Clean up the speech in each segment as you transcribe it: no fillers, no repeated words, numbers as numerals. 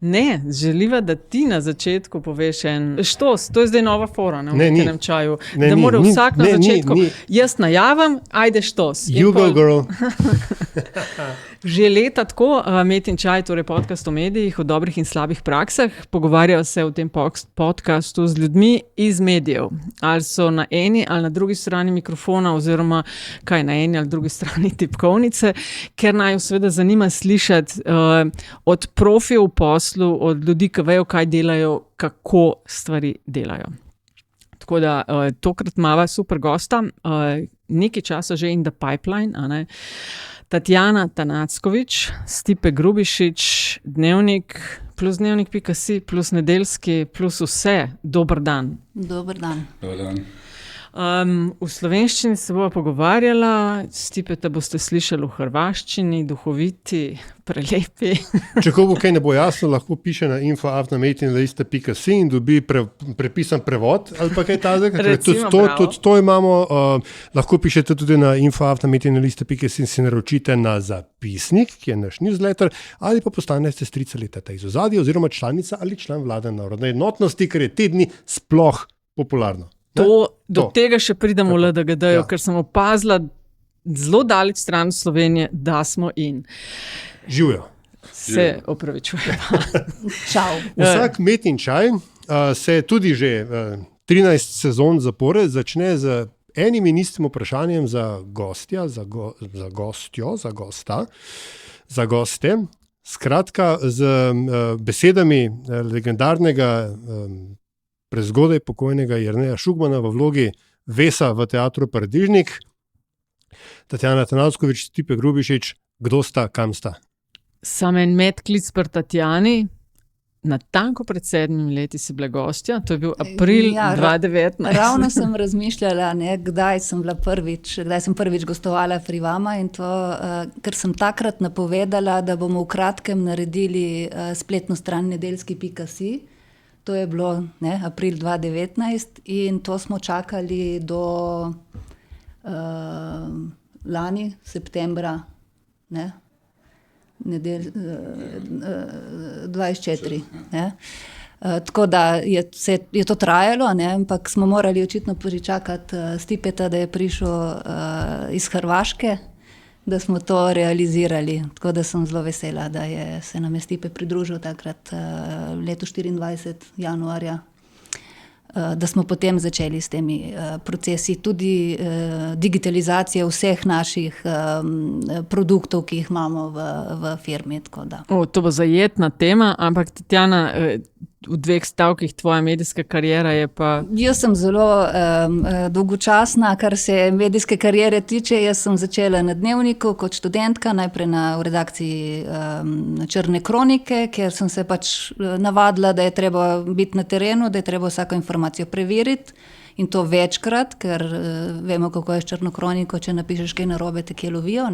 Ne, želiva, da ti na začetku poveš štos, to je zdaj nova fora, v nekem čaju. Da mora vsak na začetku, jaz najavim, ajde štos. You go, girl. Že leta tako, Metin čaj, torej podcast o medijih, o dobrih in slabih praksah, pogovarjajo se v tem podcastu z ljudmi iz medijev. Ali so na eni ali na drugi strani mikrofona, oziroma kaj na eni ali drugi strani tipkovnice, ker naj seveda zanima slišati od profijev v poslu, od ljudi, ki vejo, kaj delajo, kako stvari delajo. Tako da tokrat imava super gosta, nekaj časa že in the pipeline, a ne? Tatjana Tanacković, Stipe Grubišić, Dnevnik, plus dnevnik.si, plus Nedeljski, plus vse. Dober dan. Dober dan. Dober dan. V slovenščini se bova pogovarjala, Stipe, te boste slišali v hrvaščini, duhoviti, prelepi. Če komu kaj ne bo jasno, lahko piše na info@metinliste.si in dobi prepisan prevod ali pa kaj tazega. Tudi to imamo, lahko pišete tudi na info@metinliste.si in se naročite na zapisnik, ki je naš newsletter, ali pa postanete strica leta iz ozadja oziroma članica ali član vlade narodne enotnosti, ker je te dni sploh popularno. Do tega še pridemo v LDGD-ju, ker sem opazila zelo daleč stran Slovenije, da smo in. Živijo. Se opravičujem. Čau. Vsak Metin čaj se tudi že 13 sezon zapored začne z enim in istim vprašanjem za gostja, za goste. Skratka, z besedami legendarnega prezgodaj pokojnega Jerneja Šugmana v vlogi Vesa v teatru Paradižnik. Tatjana Tanacković, Stipe Grubišić, kdo sta, kam sta? Sam en medklic pri Tatjani. Natanko pred 7 leti si bila gostja, to je bil april 2019. Ravno sem razmišljala, kdaj sem prvič gostovala pri vama in to, ker sem takrat napovedala, da bomo v kratkem naredili spletno stran nedeljski.si. To je bilo april 2019 in to smo čakali do lani, septembra 24. Tako da je to trajalo, ampak smo morali očitno pričakati Stipeta, da je prišel iz Hrvaške, da smo to realizirali. Tako da sem zelo vesela, da se nam je Stipe pridružil takrat leto 24. januarja, da smo potem začeli s temi procesi, tudi digitalizacije vseh naših produktov, ki jih imamo v firmi. Tako da. To bo zajetna tema, ampak Tatjana, v 2 stavkih tvoja medijska kariera je pa... Jaz sem zelo dolgočasna, kar se medijske kariere tiče. Jaz sem začela na Dnevniku kot študentka, najprej v redakciji Črne kronike, kjer sem se pač navadila, da je treba biti na terenu, da je treba vsako informacijo preveriti. In to večkrat, ker vemo, kako je s Črno kroniko, če napišeš kaj narobe, te kje lovijo.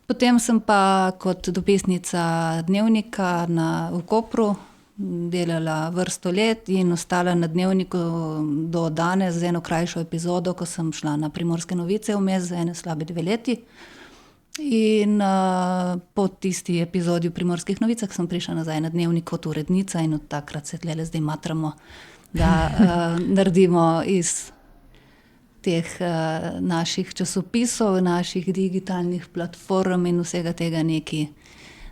Potem sem pa kot dopisnica Dnevnika v Kopru delala vrsto let in ostala na Dnevniku do danes z eno krajšo epizodo, ko sem šla na Primorske novice vmes za ene slabe 2 leti. In po tisti epizodi v Primorskih novicah sem prišla nazaj na Dnevnik kot urednica in od takrat se tlele zdaj matramo, da naredimo iz teh naših časopisov, naših digitalnih platform in vsega tega nekaj,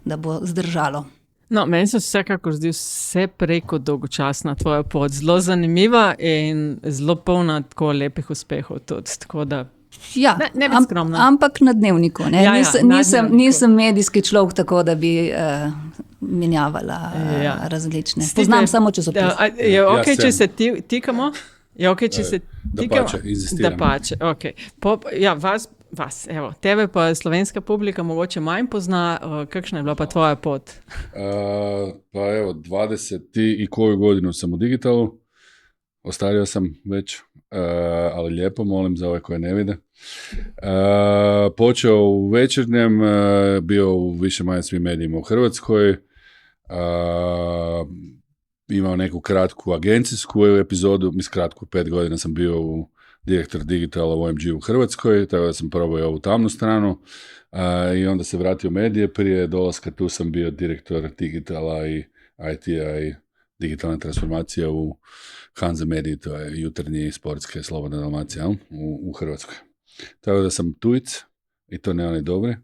da bo zdržalo. No, meni se vsekakor zdi vse preko dolgočasna tvoja pot, zelo zanimiva in zelo polna tako lepih uspehov tudi, tako da ne bi skromna. Ampak na Dnevniku, nisem medijski človek tako, da bi menjavala različne. Poznam samo časopis. Je okej, če se tikamo? Je okej, če se tikamo? Da pače, okej. Vas, evo, tebe pa slovenska publika mogoče manj pozna, kakšna je bila pa tvoja pot? Pa evo, 20 i koju godinu sam u digitalu, ostario sam već, ali lijepo, molim za ove koje ne vide. Počeo u Večernjem, bio u više manje svim medijima u Hrvatskoj, imao neku kratku agencijsku epizodu, kratku, 5 godina sam bio direktor digitala u OMG u Hrvatskoj, tako da sam probao ovu tamnu stranu i onda se vratio u medije. Prije dolaska tu sam bio direktor digitala i IT-a i digitalne transformacije u Hanza Mediji, to je jutarnji sportske Slobodna Dalmacija u Hrvatskoj. Tako da sam tujic, i to ne oni dobri,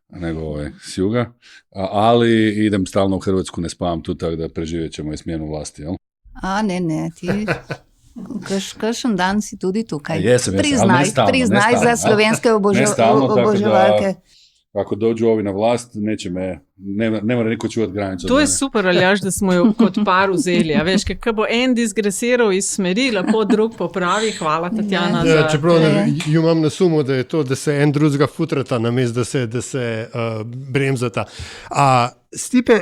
nego s juga, ali idem stalno u Hrvatsku, ne spavam tu, tako da preživjet ćemo i smjenu vlasti, jel? A ne, ti kakšen dan si tudi tukaj. Jesam, priznaj za slovenske oboževalke. Ako dođu ovi na vlast, ne mora niko čuvati granicu. To je super, Aljaž, da smo jo kot par vzeli. A veš, kako bo en disgresiral iz smeri, lepo drug popravi. Hvala, Tatjana. Ja, čeprav jo imam na sumu, da je to, da se en drugega futrata, namesto da se bremzata. Stipe,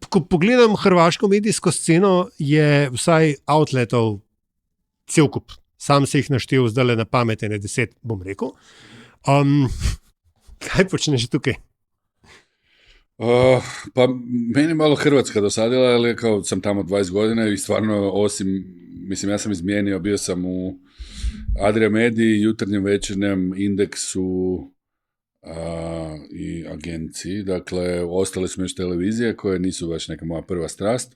ko pogledam hrvaško medijsko sceno, je vsaj outletov cel kup. Sam se jih naštel zdaj na pametene 10, bom rekel. Kaj počneš tukaj? Pa meni malo Hrvatska dosadila, ali kao sam tamo 20 godina i stvarno ja sam izmijenio, bio sam u Adria Mediji, Jutarnjem, Večernjem, Indeksu i agenciji, dakle ostale su mi još televizije koje nisu baš neka moja prva strast.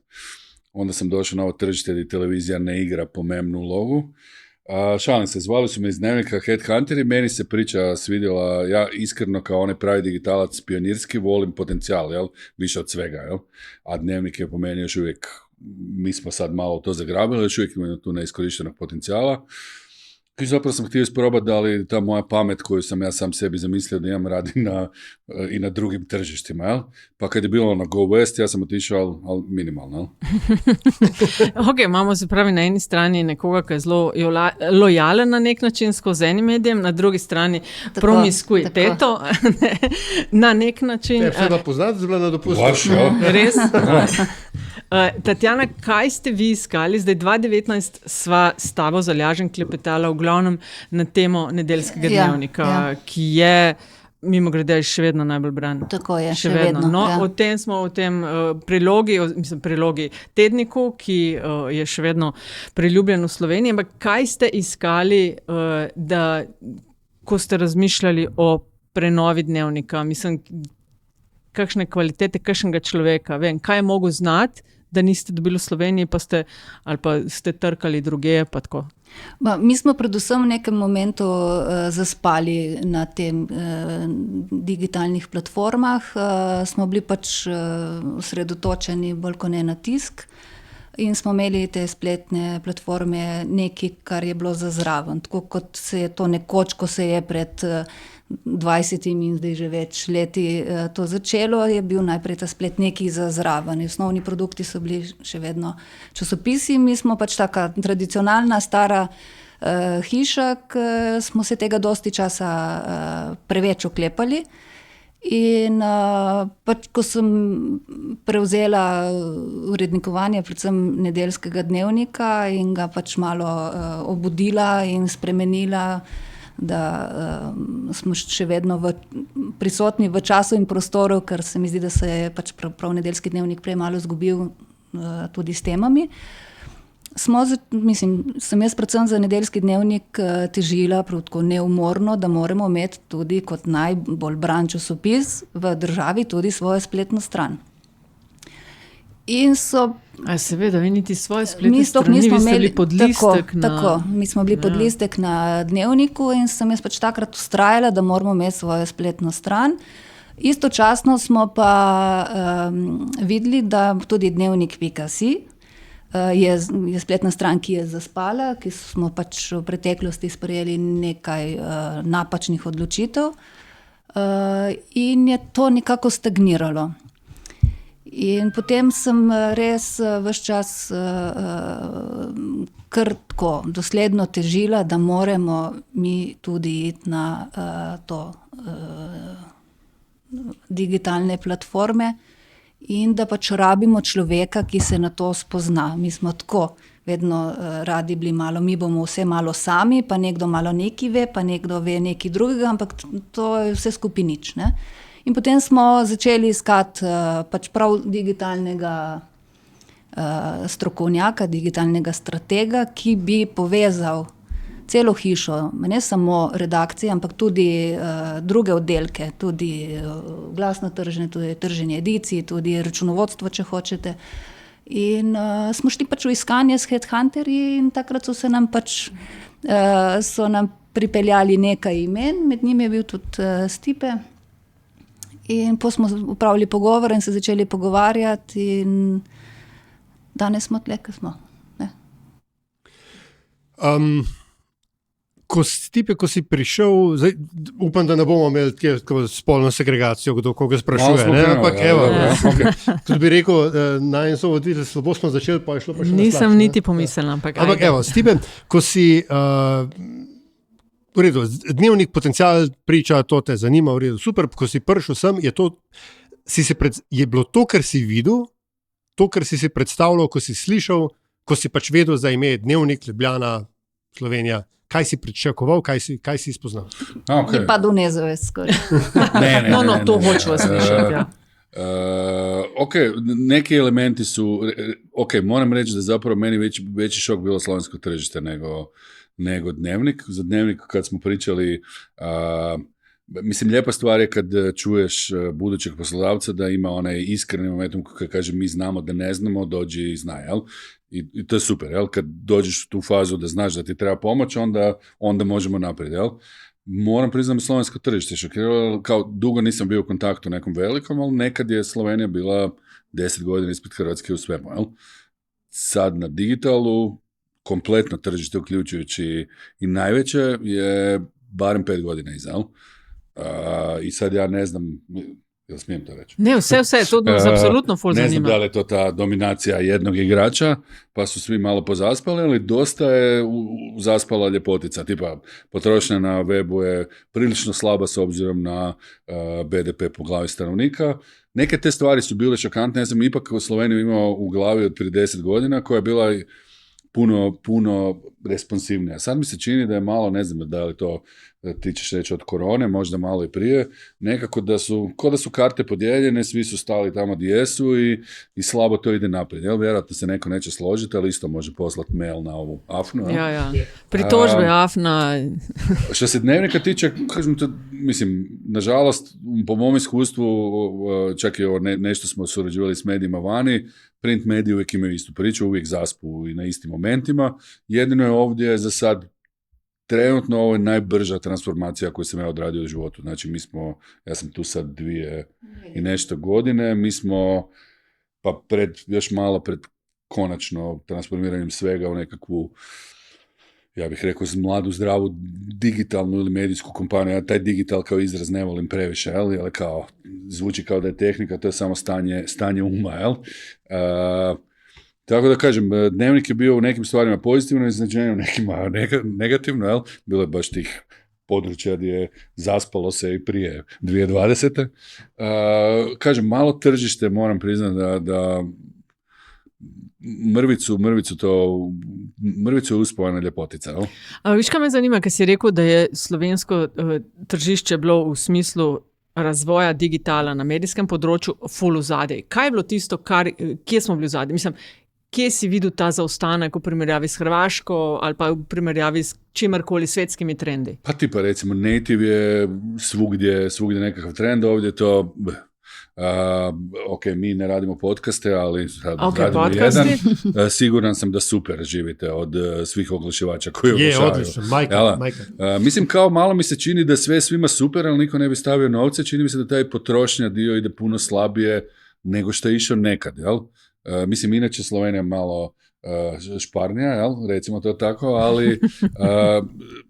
Onda sam došao na ovo tržište gdje televizija ne igra po memnu ulogu. Šalim se, zvali su me iz Dnevnika Headhunteri, meni se priča svidjela, ja iskreno kao onaj pravi digitalac pionirski volim potencijal, jel? Više od svega, jel? A Dnevnik je po meni još uvijek, mi smo sad malo to zagrabili, još uvijek imamo tu neiskorištenog potencijala. I zapravo sam htio isprobati da li ta moja pamet koju sam ja sam sebi zamislio da imam radi i na drugim tržištima, jel? Pa kad je bilo na Go West, ja sam otišao, ali minimalno, jel? Ok, imamo se pravi na eni strani nekoga, ki je zelo lojalen na nek način skozi enim medijem, na drugi strani promiskuiteto na nek način. Ja, vse da poznati, zelo na dopustu. Res? Tatjana, kaj ste vi iskali? Zdaj 2019 sva s tabo z Aljažem klepetala v glavnem na temo Nedeljskega dnevnika, ki je mimogrede še vedno najbolj bran. Tako je, še vedno. No, o tem smo v tem prilogi tedniku, ki je še vedno priljubljen v Sloveniji. Ampak kaj ste iskali, ko ste razmišljali o prenovi dnevnika? Mislim, kakšne kvalitete kakšnega človeka? Vem, kaj je mogel znati, da niste dobili v Sloveniji, ali pa ste trkali druge, pa tako? Mi smo predvsem v nekem momentu zaspali na tem digitalnih platformah, smo bili pač osredotočeni bolj kot ne na tisk in smo imeli te spletne platforme nekaj, kar je bilo za zraven. Tako kot se je to nekoč, ko se je pred 20 in zdaj že več leti to začelo, je bil najprej ta splet nekaj za zraven. Osnovni produkti so bili še vedno časopisi, mi smo pač taka tradicionalna, stara hiša, smo se tega dosti časa preveč oklepali. In pač, ko sem prevzela urednikovanje, predvsem Nedeljskega dnevnika in ga pač malo obudila in spremenila, da smo še vedno prisotni v času in prostoru, ker se mi zdi, da se je pač prav Nedeljski dnevnik prej malo izgubil tudi s temami. Sem jaz predvsem za Nedeljski dnevnik težila prav tako neumorno, da moramo imeti tudi kot najbolj bran časopis v državi tudi svojo spletno stran. Seveda, vi niti svoje spletne strani, vi ste bili podlistek mi smo bili podlistek na Dnevniku in sem jaz pač takrat vztrajala, da moramo imeti svojo spletno stran. Istočasno smo pa videli, da tudi dnevnik.si je spletna stran, ki je zaspala, ki smo pač v preteklosti sprejeli nekaj napačnih odločitev in je to nekako stagniralo. In potem sem res ves čas kar tako dosledno težila, da moramo mi tudi iti na digitalne platforme in da pač rabimo človeka, ki se na to spozna. Mi smo tako vedno radi bili malo, mi bomo vse malo sami, pa nekdo malo nekaj ve, pa nekdo ve nekaj drugega, ampak to je vse skupaj nič, ne? In potem smo začeli iskati pač prav digitalnega strokovnjaka, digitalnega stratega, ki bi povezal celo hišo, ne samo redakcije, ampak tudi druge oddelke, tudi glasno trženje, tudi trženje edicij, tudi računovodstvo, če hočete. In smo šli pač v iskanje s headhunterji in takrat so nam pripeljali nekaj imen, med njimi je bil tudi Stipe. In potem smo upravili pogovor in se začeli pogovarjati in danes smo tle, ko smo. Ko si prišel, zdaj, upam, da ne bomo imeli spolno segregacijo, kdo koga sprašuje. Tudi bi rekel, naj en so voditelj, slabo smo začeli, pa je šlo pa še nisem niti pomislila, ampak evo, Stipe, ko si v redu, dnevnik potencial priča, to te zanima, v redu, super, ko si prišel sem, je bilo to, kar si videl, to, kar si predstavljal, ko si slišal, ko si pač vedel za ime Dnevnik, Ljubljana, Slovenija, kaj si pričakoval, kaj si spoznal? Okay. Je pa do nezavest skoraj. To hočemo slišati, ja. Neki elementi su, moram reći da zapravo meni veći šok bilo slovensko tržište nego Dnevnik. Za Dnevnik kad smo pričali, mislim, lijepa stvar je kad čuješ budućeg poslodavca da ima onaj iskreni moment kad kaže mi znamo da ne znamo, dođi i znaj, jel? I to je super, jel? Kad dođeš u tu fazu da znaš da ti treba pomoć, onda možemo naprijed, jel? Moram priznati slovensko tržište šokiralo, kao dugo nisam bio u kontaktu nekom velikom, ali nekad je Slovenija bila 10 godina ispred Hrvatske u svemu, jel? Sad na digitalu, kompletno tržište, uključujući i najveće, je barem 5 godina iza, jel? I sad ja ne znam, jel smijem to reći? Ne, sve, to nas apsolutno ful zanima. Ne znam da li je to ta dominacija jednog igrača, pa su svi malo pozaspali, ali dosta je zaspala ljepotica, tipa potrošnja na webu je prilično slaba s obzirom na BDP po glavi stanovnika. Neke te stvari su bile šokantne, ja sam ipak u Sloveniju imao u glavi od prije 10 godina, koja je bila puno responsivnija. Sad mi se čini da je malo, ne znam da li to ti ćeš reći od korone, možda malo i prije, nekako ko da su karte podijeljene, svi su stali tamo gdje jesu i slabo to ide naprijed. Jel? Vjerojatno se neko neće složiti, ali isto može poslati mail na ovu Afnu. Ja. Pritožbe Afna. Što se Dnevnika tiče, kažem to, mislim, nažalost, po mom iskustvu, čak i nešto smo surađivali s medijima vani, print mediji uvijek imaju istu priču, uvijek zaspu i na istim momentima. Jedino je ovdje za sad trenutno ovo je najbrža transformacija koju sam ja odradio u životu. Znači ja sam tu sad 2 i nešto godine, mi smo još malo pred konačno transformiranjem svega u nekakvu, ja bih rekao, mladu, zdravu digitalnu ili medijsku kompaniju. Ja taj digital kao izraz ne volim previše, ali kao, zvuči kao da je tehnika, to je samo stanje uma, jel? Tako da kažem, Dnevnik je bio u nekim stvarima pozitivno iznenađenje, u nekima negativno, jel? Bilo je baš tih područja gdje je zaspalo se i prije 2020. Kažem, malo tržište, moram priznati da mrvicu je uspavana ljepotica. No? Viš, kaj me zanima, kad si rekel, da je slovensko tržišče bilo v smislu razvoja digitala na medijskem področju ful v zadej. Kaj je bilo tisto, kje smo bili v zadej? Mislim, kje si videl ta zaostanek v primerjavi s Hrvaško ali pa v primerjavi s čimarkoli svetskimi trendi? Pa tipa recimo native je svugdje nekakav trend, ovdje to... mi ne radimo podcaste, ali radimo jedan. Siguran sam da super živite od svih oglašivača koji oglašavaju. Je, odlično, majka. Mislim, kao malo mi se čini da sve svima super, ali niko ne bi stavio novce. Čini mi se da taj potrošnja dio ide puno slabije nego što je išao nekad, jel? Mislim, inače Slovenija malo šparnija, jel? Recimo to tako, ali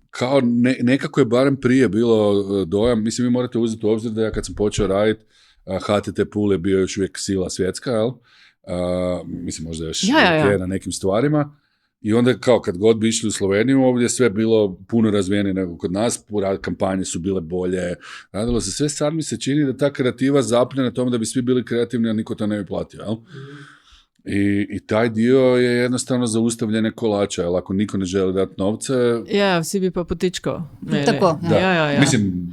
kao nekako je barem prije bilo dojam. Mislim, vi morate uzeti u obzir da ja kad sam počeo raditi, HTT Pool je bio još uvijek sila svjetska, jel? Mislim, možda još na nekim stvarima. I onda kao kad god bi išli u Sloveniju, ovdje je sve bilo puno razvijenije nego kod nas, kampanje su bile bolje, radilo se sve. Sad mi se čini da ta kreativa zaplje na tom da bi svi bili kreativni, a niko to ne bi platio, jel? I taj dio je jednostavno zaustavljene kolača, jer ako niko ne želi dati novce... Ja, vsi bi pa potičko. Tako. Da. Ja. Mislim,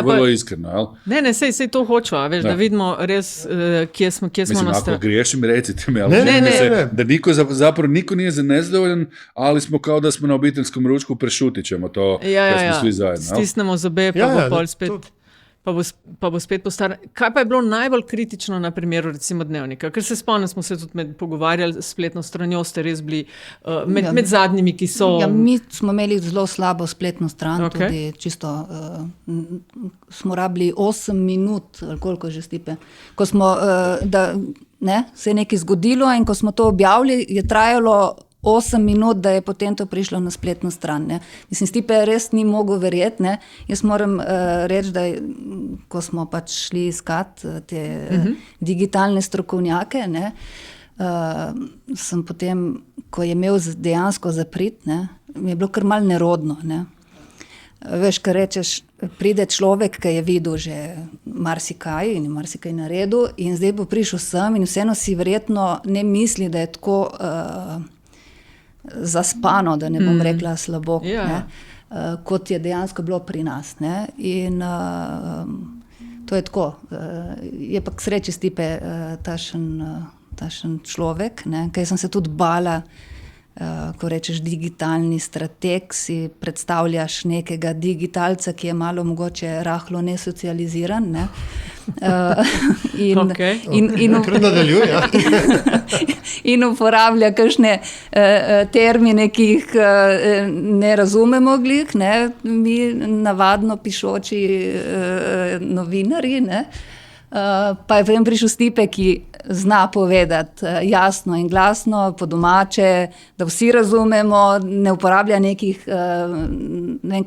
vrlo iskreno, jel? Ne, sej to hočeva, veš, da vidimo res, kje smo Mislim, ako griješim, recite mi, ali ne. Da zapravo niko nije nezadovoljan, ali smo kao da smo na obiteljskom ručku, prešutit ćemo to, jer smo svi zajedno. Stisnemo zobe, pa bo pol spet... Pa bo spet postar. Kaj pa je bilo najbolj kritično na primeru recimo Dnevnika? Ker se spomnim, smo se tudi pogovarjali s spletno stranjo, ste res bili med zadnjimi, ki so... Ja, mi smo imeli zelo slabo spletno stran, tudi čisto smo rabili 8 minut, ali koliko že Stipe, ko smo, se je nekaj zgodilo in ko smo to objavili, je trajalo 8 minut, da je potem to prišlo na spletno stran. Ne. Mislim, Stipe res ni mogel verjeti. Ne. Jaz moram reči, da ko smo pač šli iskat te digitalne strokovnjake, ne, sem potem, ko je imel dejansko zaprit, ne, mi je bilo kar malo nerodno. Ne. Veš, kar rečeš, pride človek, ki je videl že marsikaj in marsikaj naredil in zdaj bo prišel sem in vseeno si verjetno ne misli, da je tako... zaspano, da ne bom rekla slabo, ne, kot je dejansko bilo pri nas. Ne. In to je tako. Je pa k sreči Stipe tašen človek, ne, kaj sem se tudi bala, ko rečeš digitalni strateg, si predstavljaš nekega digitalca, ki je malo mogoče rahlo nesocializiran, ne. In uporablja kakšne termine, ki jih ne razumemo glih, ne, mi navadno pišoči novinarji, ne. Pa je potem prišel Stipe, ki zna povedati jasno in glasno, po domače, da vsi razumemo, ne uporablja nekih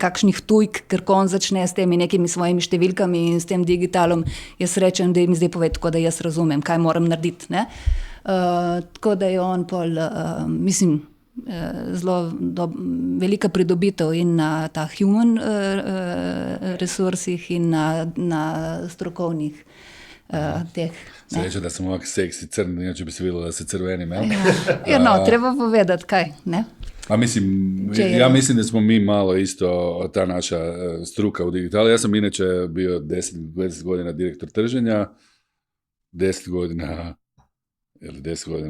kakšnih tujk, ker ko on začne s temi nekimi svojimi številkami in s tem digitalom, jaz rečem, da jim zdaj pove tako, da jaz razumem, kaj moram narediti. Ne? Tako da je on pol, mislim, zelo velika pridobitev in na ta human resursih in na strokovnih teh. Sreća da sam ovak seksi crn, inače bi se vidjelo da se crvenim, jel? Ja, no, treba povedati kaj, ne? A mislim, ja mislim da smo mi malo isto ta naša struka u digitalu. Ja sam inače bio 10 godina direktor trženja, 10 godina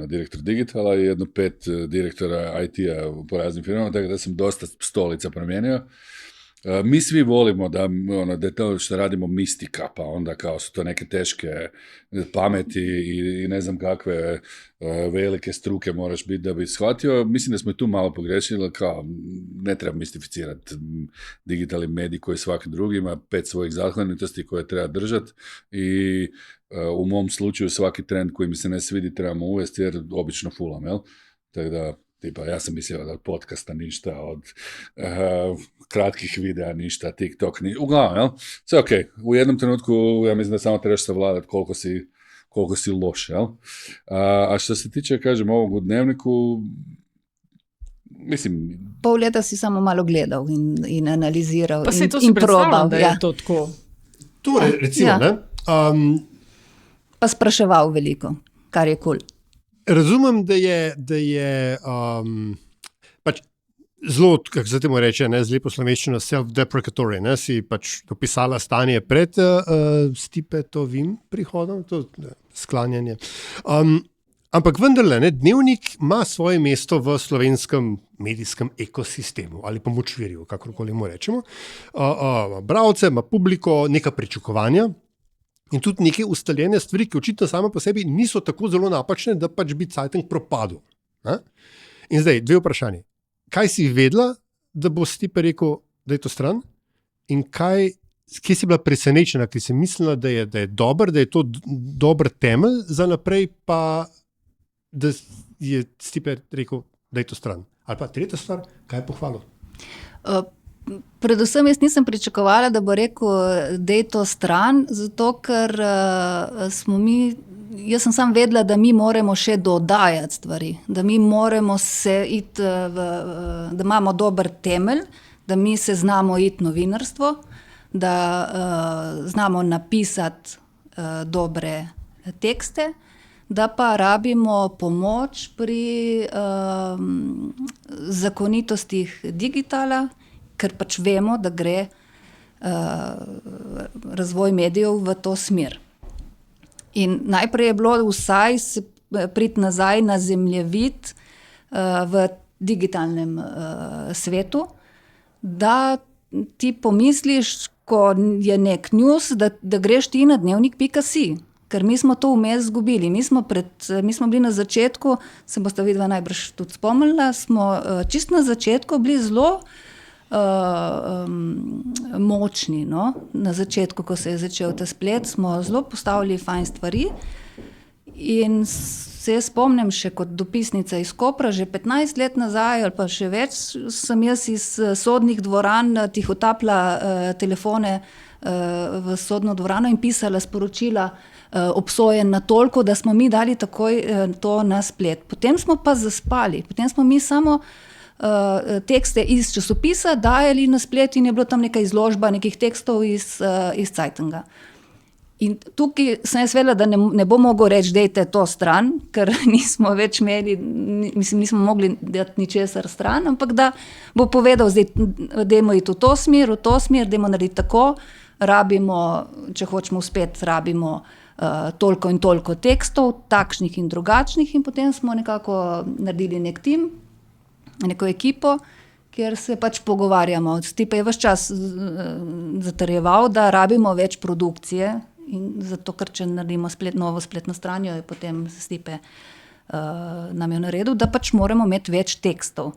direktor digitala i jedno 5 direktora IT-a po raznim firmama, tako da sam dosta stolica promijenio. Mi svi volimo da je to što radimo mistika, pa onda kao su to neke teške pameti i ne znam kakve velike struke moraš biti da bi shvatio. Mislim da smo i tu malo pogrešili, kao ne treba mistificirati digitalni medij koji svaki drugi ima 5 svojih zakonitosti koje treba držati i u mom slučaju svaki trend koji mi se ne svidi trebamo uvesti jer obično fulam, jel? Tako da tipa, ja sam mislio da od podcasta ništa, od kratkih videa ništa, TikTok, uglavnom, jel? Sve ok, u jednom trenutku ja mislim da samo trebaš savladati koliko si loš, jel? A što se tiče, kažem, ovog u Dnevniku, mislim... Pol leta si samo malo gledal in analiziral pa in probal. Da je to tako. Torej, recimo, ja. Ne? Pa spraševal veliko, kar je kul. Razumem, da je pač zelo, kako se temu reče, ne, z lepo slovenščino self-deprecatory, ne, si pač opisala stanje pred Stipetovim prihodom, to sklanjanje. Ampak vendarle, ne, Dnevnik ima svoje mesto v slovenskem medijskem ekosistemu ali pa močvirju, kakorkoli mu rečemo. Bralce, ima publiko, neka pričakovanja. In tudi neke ustaljene stvari, ki očitno same po sebi niso tako zelo napačne, da pač bi Cajteng propadel. Ne? In zdaj, dve vprašanje. Kaj si vedela, da bo Stipe rekel, da je to stran? In kje si bila presenečena, ki si mislila, da je dober, da je to dober temelj za naprej, pa da je Stipe rekel, da je to stran? Ali pa tretja stvar, kaj je pohvalil? Predvsem jaz nisem pričakovala, da bo rekel, da je to stran, zato ker jaz sem sam vedela, da mi moramo še dodajati stvari, da mi moramo se iti, da imamo dober temelj, da mi se znamo iti novinarstvo, da znamo napisati dobre tekste, da pa rabimo pomoč pri zakonitostih digitala, ker pač vemo, da gre razvoj medijev v to smer. In najprej je bilo vsaj priti nazaj na zemljevid v digitalnem svetu, da ti pomisliš, ko je nek news, da greš ti na dnevnik.si, ker mi smo to vmes zgubili. Mi smo bili na začetku, se boste vidva najbrž tudi spomnila, smo čist na začetku bili zelo močni. No? Na začetku, ko se je začel ta splet, smo zelo postavili fajn stvari in se spomnim še kot dopisnica iz Kopra, že 15 let nazaj ali pa še več, sem jaz iz sodnih dvoran tihotapila telefone v sodno dvorano in pisala sporočila obsojen na toliko, da smo mi dali takoj to na splet. Potem smo pa zaspali, potem smo mi samo tekste iz časopisa dajali na splet in je bilo tam neka izložba nekih tekstov iz Zeitunga. In tukaj sem jaz vedela, da ne bo mogel reči, dejte to stran, ker nismo več imeli, nismo mogli dati ničesar stran, ampak da bo povedal, zdaj dajmo iti v to smer, dajmo narediti tako, rabimo, če hočemo uspeti, rabimo toliko in toliko tekstov, takšnih in drugačnih, in potem smo nekako naredili nek tim, neko ekipo, kjer se pač pogovarjamo. Stipe je ves čas zatrjeval, da rabimo več produkcije, in zato, ker če naredimo novo spletno stran, je potem Stipe nam je naredil, da pač moramo imeti več tekstov.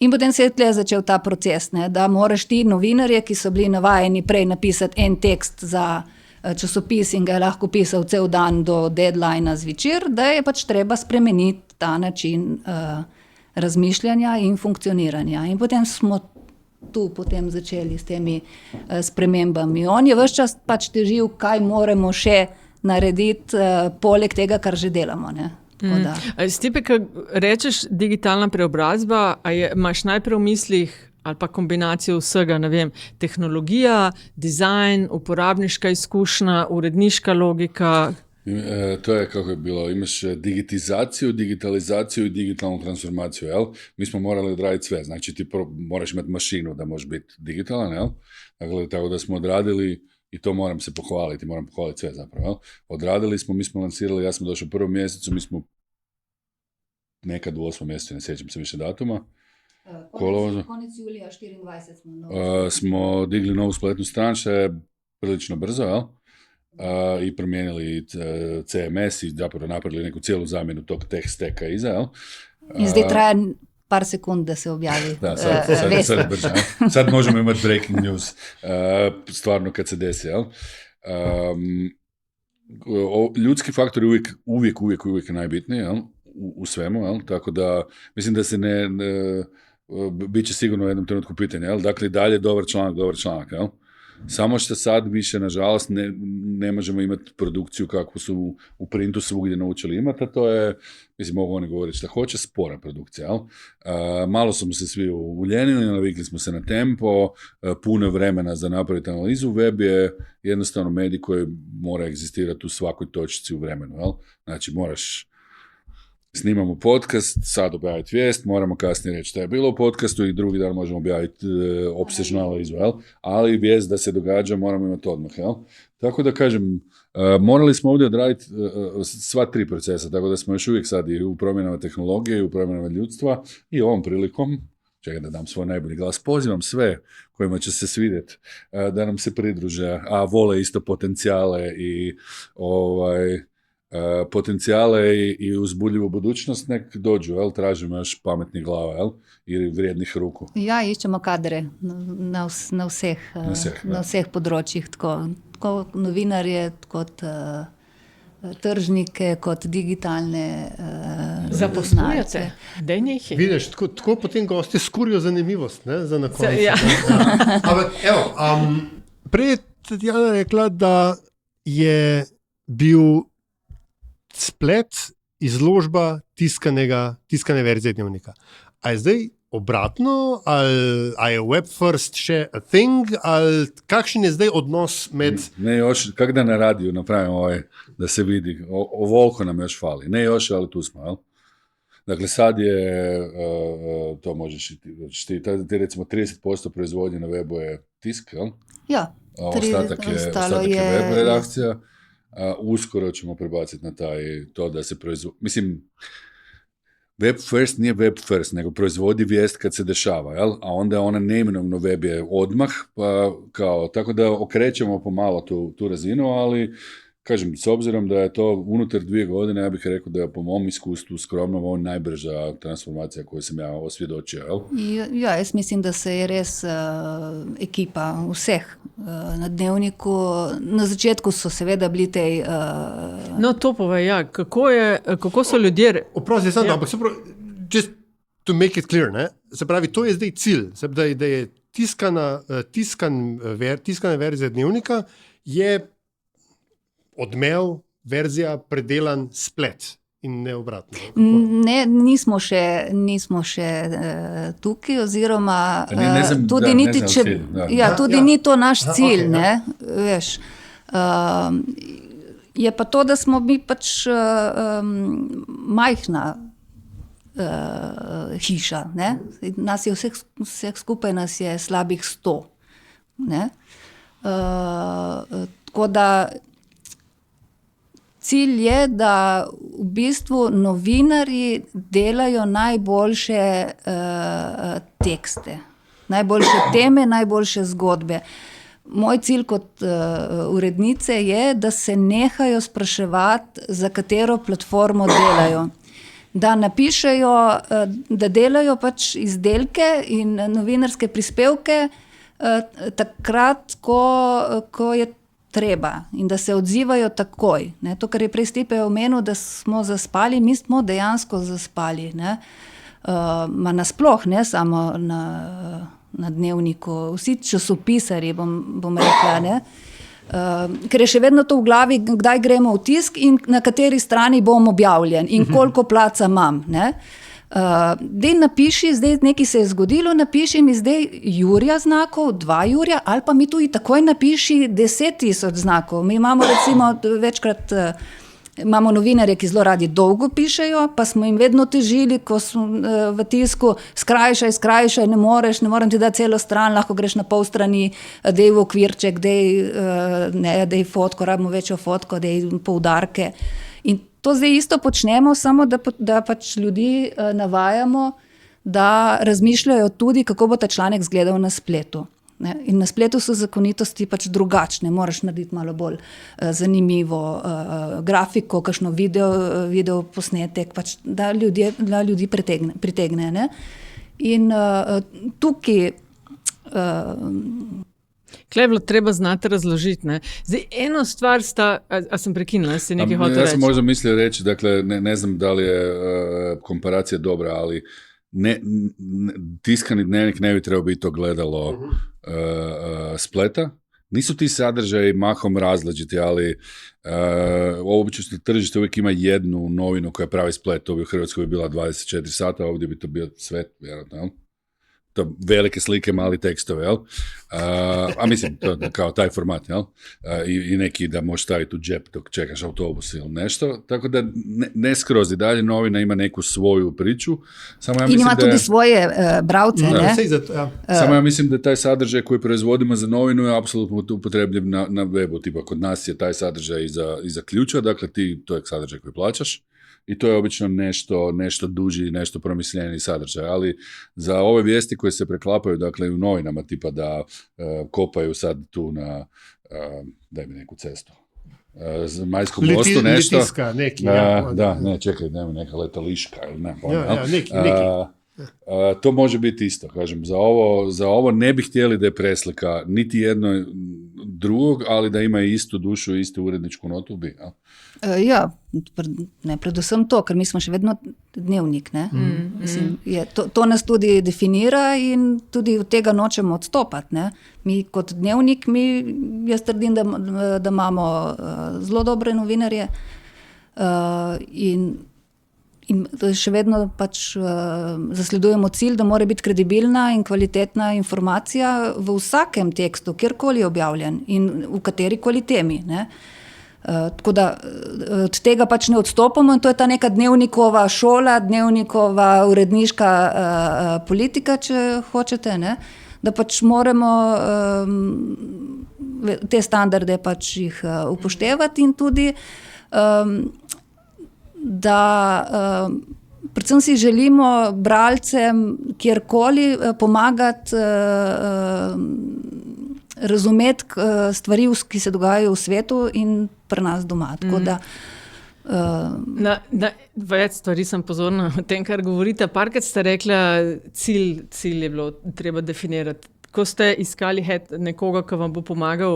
In potem se je tle začel ta proces, ne, da moraš ti novinarje, ki so bili navajeni prej napisati en tekst za časopis in ga je lahko pisal cel dan do deadlinea zvečer, da je pač treba spremeniti ta način razmišljanja in funkcioniranja. In potem smo tu potem začeli s temi spremembami. On je ves čas pač težil, kaj moramo še narediti poleg tega, kar že delamo. Ne? Stipe, ko rečeš digitalna preobrazba, imaš najprej v mislih ali pa kombinacijo vsega, ne vem, tehnologija, dizajn, uporabniška izkušnja, uredniška logika? To je kako je bilo, imaš digitalizaciju i digitalnu transformaciju, jel? Mi smo morali odraditi sve, znači ti moraš imati mašinu da možeš biti digitalan, jel? Dakle, tako da smo odradili, i to moram pohvaliti sve zapravo, jel? Odradili smo, mi smo lansirali, ja sam došao u 1. mjesecu, mi smo nekad u 8. mjesecu, ne sjećam se više datuma. Konec julija 24 smo digli novu spletnu stran, što je prilično brzo, jel? I promijenili CMS i zapravo napravili neku cijelu zamjenu tog tech stacka iza, jel? In zdaj traja par sekund da se objavi. Da, sad brže. Sad možemo imati breaking news, stvarno kad se desi, jel? Ljudski faktor je uvijek najbitniji, jel? U svemu, jel? Tako da mislim da se bit će sigurno u jednom trenutku pitanje, jel? Dakle, dalje dobar članak, jel? Samo što sad više, nažalost, ne možemo imati produkciju kakvu su u printu svugdje naučili imati, a to je, mislim, mogu oni govoriti što hoće, spora produkcija, jel? Malo smo se svi uljenili, navikli smo se na tempo, puno vremena za napraviti analizu, web je jednostavno medij koji mora egzistirati u svakoj točci u vremenu, jel? Znači, snimamo podcast, sad objaviti vijest, moramo kasnije reći što je bilo u podcastu i drugi dan možemo objaviti opsežnu analizu, jel? Ali vijest da se događa moramo imati odmah, jel? Tako da kažem, morali smo ovdje odraditi sva 3 procesa, tako da smo još uvijek sad i u promjenama tehnologije i u promjenama ljudstva i ovom prilikom, čekaj da dam svoj najbolji glas, pozivam sve kojima će se svidjeti da nam se pridruže, a vole isto potencijale i potencijale i uzbudljivu budućnost, nek dođu, jel? Tražimo još pametnih glava, jel? I vrijednih ruku. Ja, iščemo kadre na vseh področjih, tako novinarje, kot tržnike, kot digitalne zaposlujete. Vidiš, tako potem gosti skurijo zanimivost, ne, za na koncu. Ja. Ampak, evo, prej je Tatjana rekla, da je bil splet izložba tiskane verzije dnevnika. A je zdaj obratno, ali je web first še a thing, ali kakšen je zdaj odnos med... Ne još, kak da na radiju napravimo da se vidi, ovoliko nam još fali, ne još, ali tu smo, jel? Dakle, sad je, to možeš ti recimo 30% proizvodnje na webu je tisk, jel? Ja. Ostatak je web redakcija. Uskoro ćemo prebaciti na to da se proizvodi. Mislim, web first nije web first, nego proizvodi vijest kad se dešava, jel? A onda ona neminovno web je odmah, pa tako da okrećemo pomalo tu razinu, ali kažem, s obzirom da je to unutar 2 godine, ja bih rekao da je po mom iskustvu skromno ovo najbrža transformacija koju sam ja osvjedočio. Jel? Ja, jaz mislim, da se je res ekipa vseh na Dnevniku, na začetku so seveda bili tej... No, to povej, ja, kako so ljudje... Oprosti, samo ampak just to make it clear, ne? Se pravi, to je zdaj cilj, se pravi, da je tiskana verzija Dnevnika je odmev, verzija, predelan splet in ne obratno. Ne, nismo še tukaj, oziroma tudi niti, če... Tudi ni to naš cilj, okay, ne, veš. Je pa to, da smo mi pač majhna hiša, ne. Nas je vseh skupaj, nas je slabih 100, ne. Tako da cilj je, da v bistvu novinarji delajo najboljše tekste, najboljše teme, najboljše zgodbe. Moj cilj kot urednice je, da se nehajo spraševati, za katero platformo delajo. Da napišejo, da delajo pač izdelke in novinarske prispevke takrat, ko je treba in da se odzivajo takoj. Ne? To, kar je prej Stipe omenil, da smo zaspali, mi smo dejansko zaspali. Ne? Nasploh, ne samo na Dnevniku, vsi časopisarji, bom rekla, ne? Ker je še vedno to v glavi, kdaj gremo v tisk in na kateri strani bom objavljen in koliko placa imam. Ne? Dej napiši, zdaj nekaj se je zgodilo, napiši mi zdaj Jurja znakov, 2 Jurja, ali pa mi tu takoj napiši 10,000 znakov. Mi imamo recimo večkrat, imamo novinarje, ki zelo radi dolgo pišejo, pa smo jim vedno težili, ko smo v tisku, skrajšaj, ne morem ti dati celo stran, lahko greš na pol strani, dej v okvirček, dej fotko, rabimo večjo fotko, dej poudarke. In to zdaj isto počnemo, samo da pač ljudi navajamo, da razmišljajo tudi, kako bo ta članek izgledal na spletu. Ne? In na spletu so zakonitosti pač drugačne, moraš narediti malo bolj zanimivo grafiko, kakšno video posnetek, pač, da ljudi pritegne. Ne? In tukaj... Klej je bilo treba znati razložiti. Ne? Zdaj, eno stvar sta, a sem prekinula, si nekaj hotel reči? Ja sam možda mislio reći, dakle, ne znam da li je komparacija dobra, ali tiskani dnevnik ne bi trebao biti to gledalo spleta. Nisu ti sadržaji mahom različiti, ali obično tržište uvijek ima jednu novinu koja pravi splet. To bi u Hrvatskoj bila 24 sata, ovdje bi to bio svet, vjerojatno, jel? To velike slike, mali tekstove, jel? A mislim, to kao taj format, jel? I neki da možeš staviti u džep dok čekaš autobus ili nešto. Tako da ne skroz i dalje novina ima neku svoju priču. Samo ja mislim ima tudi svoje bravce, ne? Samo ja mislim da taj sadržaj koji proizvodimo za novinu je apsolutno upotrebljiv na webu. Tipa kod nas je taj sadržaj iza ključa, dakle to je sadržaj koji plaćaš. I to je obično nešto duži, nešto promišljeniji sadržaj, ali za ove vijesti koje se preklapaju, dakle u novinama, tipa da kopaju sad tu na, daj mi neku cestu, Zmajskom mostu nešto. Litiska, neki. Čekaj, nema neka letališka ili ne. Neki. To može biti isto, kažem. Za ovo ne bi htjeli da je preslika niti jedno drugog, ali da ima istu dušu, istu uredničku notu bi. Ja, predvsem to, ker mi smo še vedno dnevnik. Ne? Mislim, to nas tudi definira in tudi od tega nočemo odstopati. Ne? Mi kot dnevnik, jaz trdim, da imamo zelo dobre novinarje in In še vedno pač zasledujemo cilj, da mora biti kredibilna in kvalitetna informacija v vsakem tekstu, kjerkoli je objavljen in v katerikoli temi, ne. Tako da od tega pač ne odstopamo in to je ta neka dnevnikova šola, dnevnikova uredniška politika, če hočete, ne, da pač moramo te standarde pač jih upoštevati in tudi da predvsem si želimo bralcem kjerkoli pomagati razumeti stvari, ki se dogajajo v svetu in pri nas doma. Tako da več stvari sem pozorna v tem, kar govorite. Parkrat ste rekla, cilj je bilo treba definirati. Ko ste iskali nekoga, ki vam bo pomagal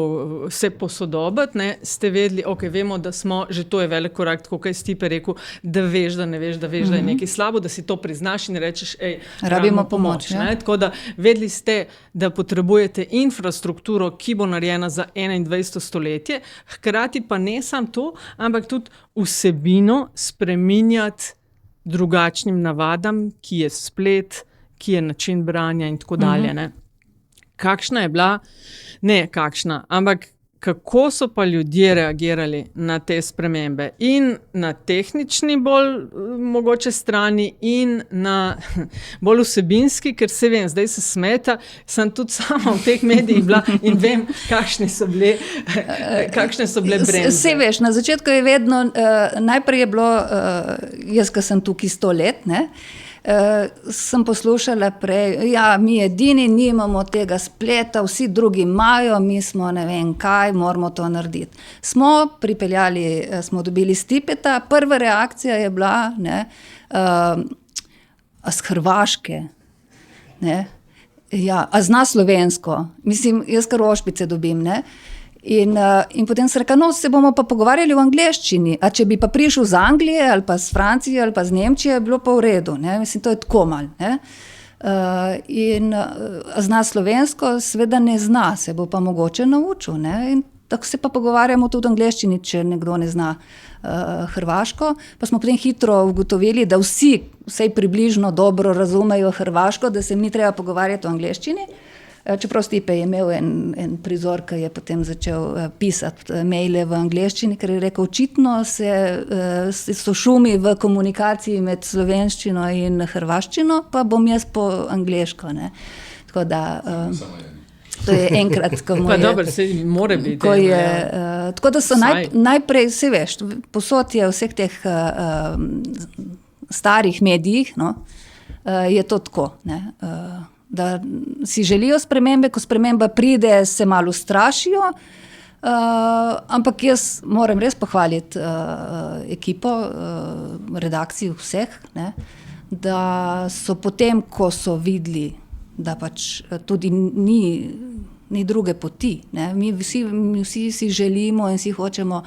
vse posodobiti, ne, ste vedeli, vemo, da smo, že to je velik korak, tako kaj Stipe rekel, da veš, da ne veš, da veš, da je nekaj slabo, da si to priznaš in rečeš, rabimo pomoč. Ja. Tako da vedeli ste, da potrebujete infrastrukturo, ki bo narejena za 21. stoletje, hkrati pa ne samo to, ampak tudi vsebino spreminjati drugačnim navadam, ki je splet, ki je način branja in tako dalje, ne. Kakšna je bila, ampak kako so pa ljudje reagirali na te spremembe in na tehnični bolj mogoče strani in na bolj vsebinski, ker se vem, zdaj se smeta, sem tudi sama v teh medijih bila in vem, kakšne so bile bremze. Saj veš, na začetku je vedno, najprej je bilo, jaz, ko sem tukaj 100 let, ne, sem poslušala prej, mi edini nimamo tega spleta, vsi drugi imajo, mi smo ne vem kaj, moramo to narediti. Smo dobili Stipeta, prva reakcija je bila, ne, a z Hrvaške, ne, a zna slovensko, mislim, jaz kar ošpice dobim, ne. In potem se reka, se bomo pa pogovarjali v angleščini, a če bi pa prišel z Anglije ali pa z Francije ali pa z Nemčije, je bilo pa v redu, ne, mislim, to je tako malo, ne. Zna slovensko, seveda ne zna, se bo pa mogoče naučil, ne, in tako se pa pogovarjamo tudi v angleščini, če nekdo ne zna hrvaško, pa smo potem hitro ugotovili, da vsi vsaj približno dobro razumejo hrvaško, da se ni treba pogovarjati v angleščini. Čeprav Stipe je imel en prizor, ki je potem začel pisati maile v angleščini, ker je rekel, očitno so šumi v komunikaciji med slovenščino in hrvaščino, pa bom jaz po angleško, ne. Tako da to je enkrat, ko mu je... Pa dobro, se more biti. Tako da so najprej, se veš, posod je vseh teh starih medijih, no, je to tako, ne, da si želijo spremembe, ko sprememba pride, se malo ustrašijo, ampak jaz moram res pohvaliti ekipo, redakcijo vseh, ne, da so potem, ko so videli, da pač tudi ni druge poti, ne, mi vsi si želimo in si hočemo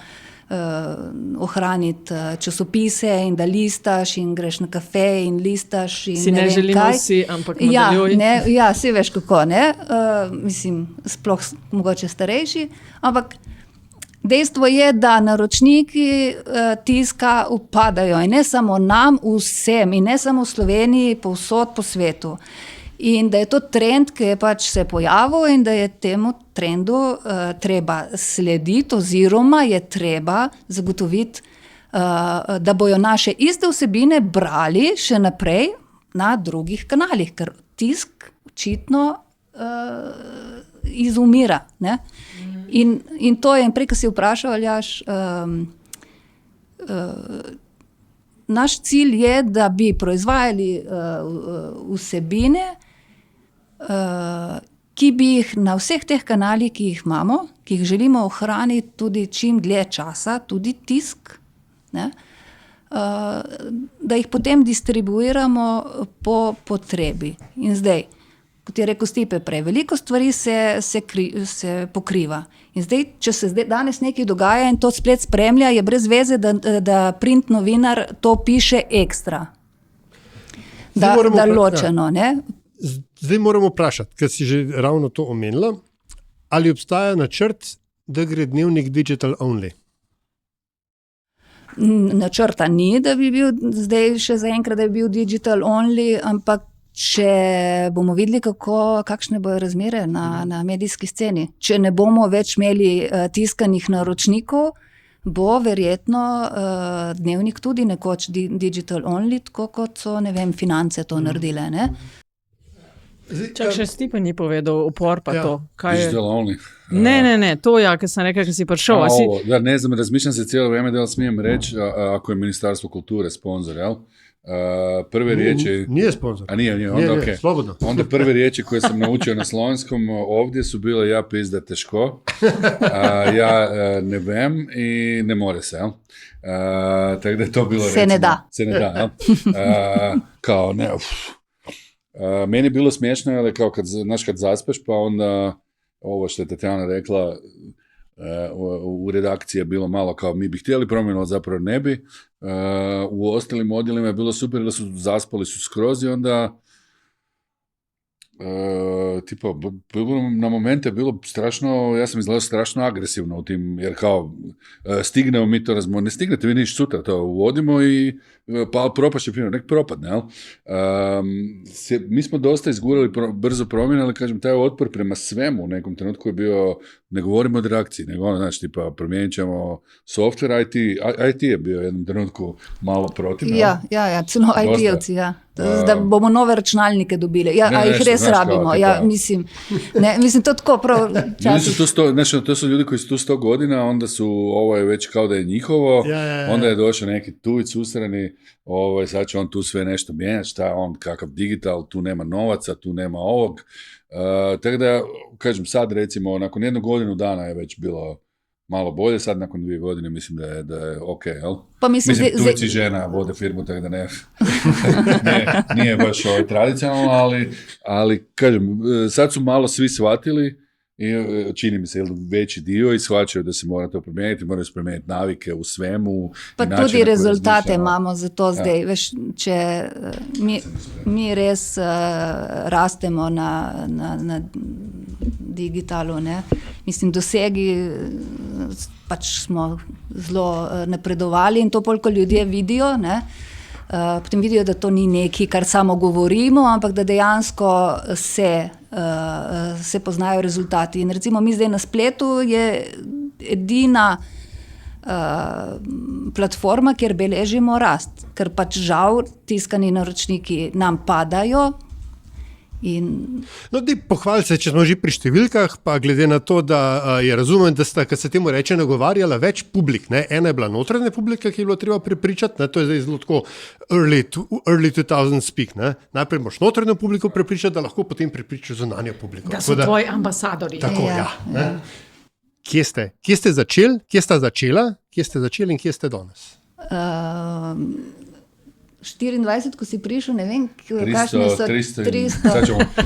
ohraniti časopise in da listaš in greš na kafe in listaš in si ne želimo kaj. Vsi, ampak nadaljuj. Si veš kako, ne, mislim, sploh mogoče starejši, ampak dejstvo je, da naročniki tiska upadajo in ne samo nam, vsem in ne samo v Sloveniji, povsod po svetu. In da je to trend, ki je pač se pojavil in da je temu trendu treba slediti oziroma je treba zagotoviti, da bojo naše iste vsebine brali še naprej na drugih kanalih, ker tisk očitno izumira, ne. In to je, prej, ko si vprašal, Aljaž, naš cilj je, da bi proizvajali vsebine, ki bi jih na vseh teh kanalih, ki jih imamo, ki jih želimo ohraniti tudi čim dlje časa, tudi tisk, ne, da jih potem distribuiramo po potrebi. In zdaj, kot je rekel Stipe prej, veliko stvari se pokriva. In zdaj, če se danes nekaj dogaja in to splet spremlja, je brez veze, da print novinar to piše ekstra. Da ločeno, ne. Zdaj moramo vprašati, ker si že ravno to omenila, ali obstaja načrt, da gre dnevnik digital only? načrta ni, da bi bil zdaj še zaenkrat, da bi bil digital only, ampak če bomo videli, kakšne bojo razmere na medijski sceni, če ne bomo več imeli tiskanih naročnikov, bo verjetno dnevnik tudi nekoč digital only, tako kot so, ne vem, Finance to naredile, ne? Čak, še Stipe ni povedal, upor pa to. Digital only. Ne, to ker sem rekel, ker si prišel. Ne znam, razmišljam se cijelo vrijeme, da li smijem reći, ako je Ministarstvo kulture sponsor, jel? Prve riječi... Nije sponsor. A nije, onda okej. Slobodno. Onda prve riječi koje sam naučio na slovenskom ovdje su bile ja pizda teško, ja ne vem i ne more se, jel? Tako da je to bilo se ne da. Se ne da, jel? Kao ne, meni je bilo smiješno, ali kao kad zaspeš, pa onda ovo što je Tatjana rekla, u redakciji je bilo malo kao mi bi htjeli promjenu, ali zapravo ne bi. U ostalim odjelima je bilo super da su zaspali su skroz i onda na momente je bilo strašno, ja sam izgledao strašno agresivno u tim, jer kao stignemo mi to ne stignete vi niš sutra, to uvodimo i pa propašće film, nek propadne, jel? Mi smo dosta izgurali brzo promjene, ali kažem, taj otpor prema svemu u nekom trenutku je bio, ne govorimo o redakciji, nego znači, tipa, promijenit ćemo software, IT je bio u jednom trenutku malo protiv. Ja, celo IT-ovci, ja. Da bomo nove računalnike dobili. Ja, a jih res rabimo. Ja, mislim, to tako prav časih. To su ljudi koji su tu 100 godina, onda su, ovo je već kao da je njihovo, onda je došao neki tujic usrani, sad će on tu sve nešto mijenjati, šta on, kakav digital, tu nema novaca, tu nema ovog. Tako da, kažem, sad recimo, nakon 1 godinu dana je već bilo malo bolje, sad nakon 2 godine mislim da je ok, jel? Pa mislim tujici žena vode firmu, tako da nije baš tradicionalno, ali kažem, sad su malo svi shvatili i čini mi se veći dio i shvaćaju da se mora to promijeniti, moraju se promijeniti navike u svemu. Pa tudi rezultate imamo za to zdaj. Ja. Veš, če mi res rastemo na digitalu, ne? Mislim, dosegi pač smo zelo napredovali in to koliko ljudje vidijo, ne? Potem vidijo, da to ni nekaj, kar samo govorimo, ampak da dejansko se poznajo rezultati. In recimo mi zdaj na spletu je edina platforma, kjer beležimo rast, ker pač žal tiskani naročniki nam padajo. No, pohvali se, če smo že pri številkah, pa glede na to, da je razumem, da sta, kad se temu reče, nagovarjala več publik. Ne? Ena je bila notranja publika, ki je bilo treba prepričati, ne? To je zdaj zelo tako early 2000 speak. Ne? Najprej moraš notranjo publiko prepričati, da lahko potem prepričaš zunanjo publiko. Da so tvoji ambasadori. Tako, ja. Kje ste? Kje ste začeli? Kje sta začela? Kje ste začeli in kje ste danes? 24, ko si prišel, ne vem, 300.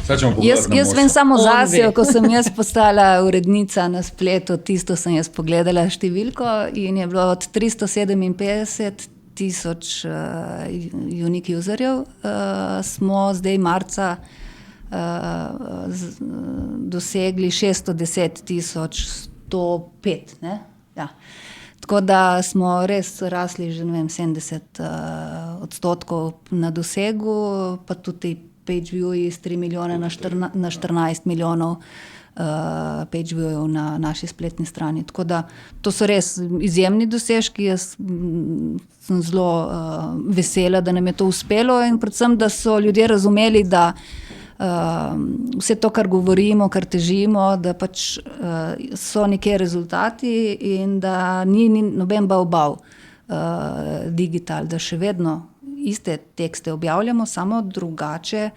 Sad ćemo jaz vem samo zase, ko sem jaz postala urednica na spletu, tisto sem jaz pogledala številko in je bilo od 357 tisoč unique userjev, smo zdaj marca dosegli 610 tisoč 105, ne? Ja. Tako da smo res rasli že 70% na dosegu, pa tudi page view-ji z 3 milijone na 14 milijonov page view-jev na naši spletni strani. Tako da to so res izjemni dosežki, jaz sem zelo vesela, da nam je to uspelo in predvsem, da so ljudje razumeli, da vse to, kar govorimo, kar težimo, da pač so nekje rezultati in da ni noben bav digital, da še vedno iste tekste objavljamo, samo drugače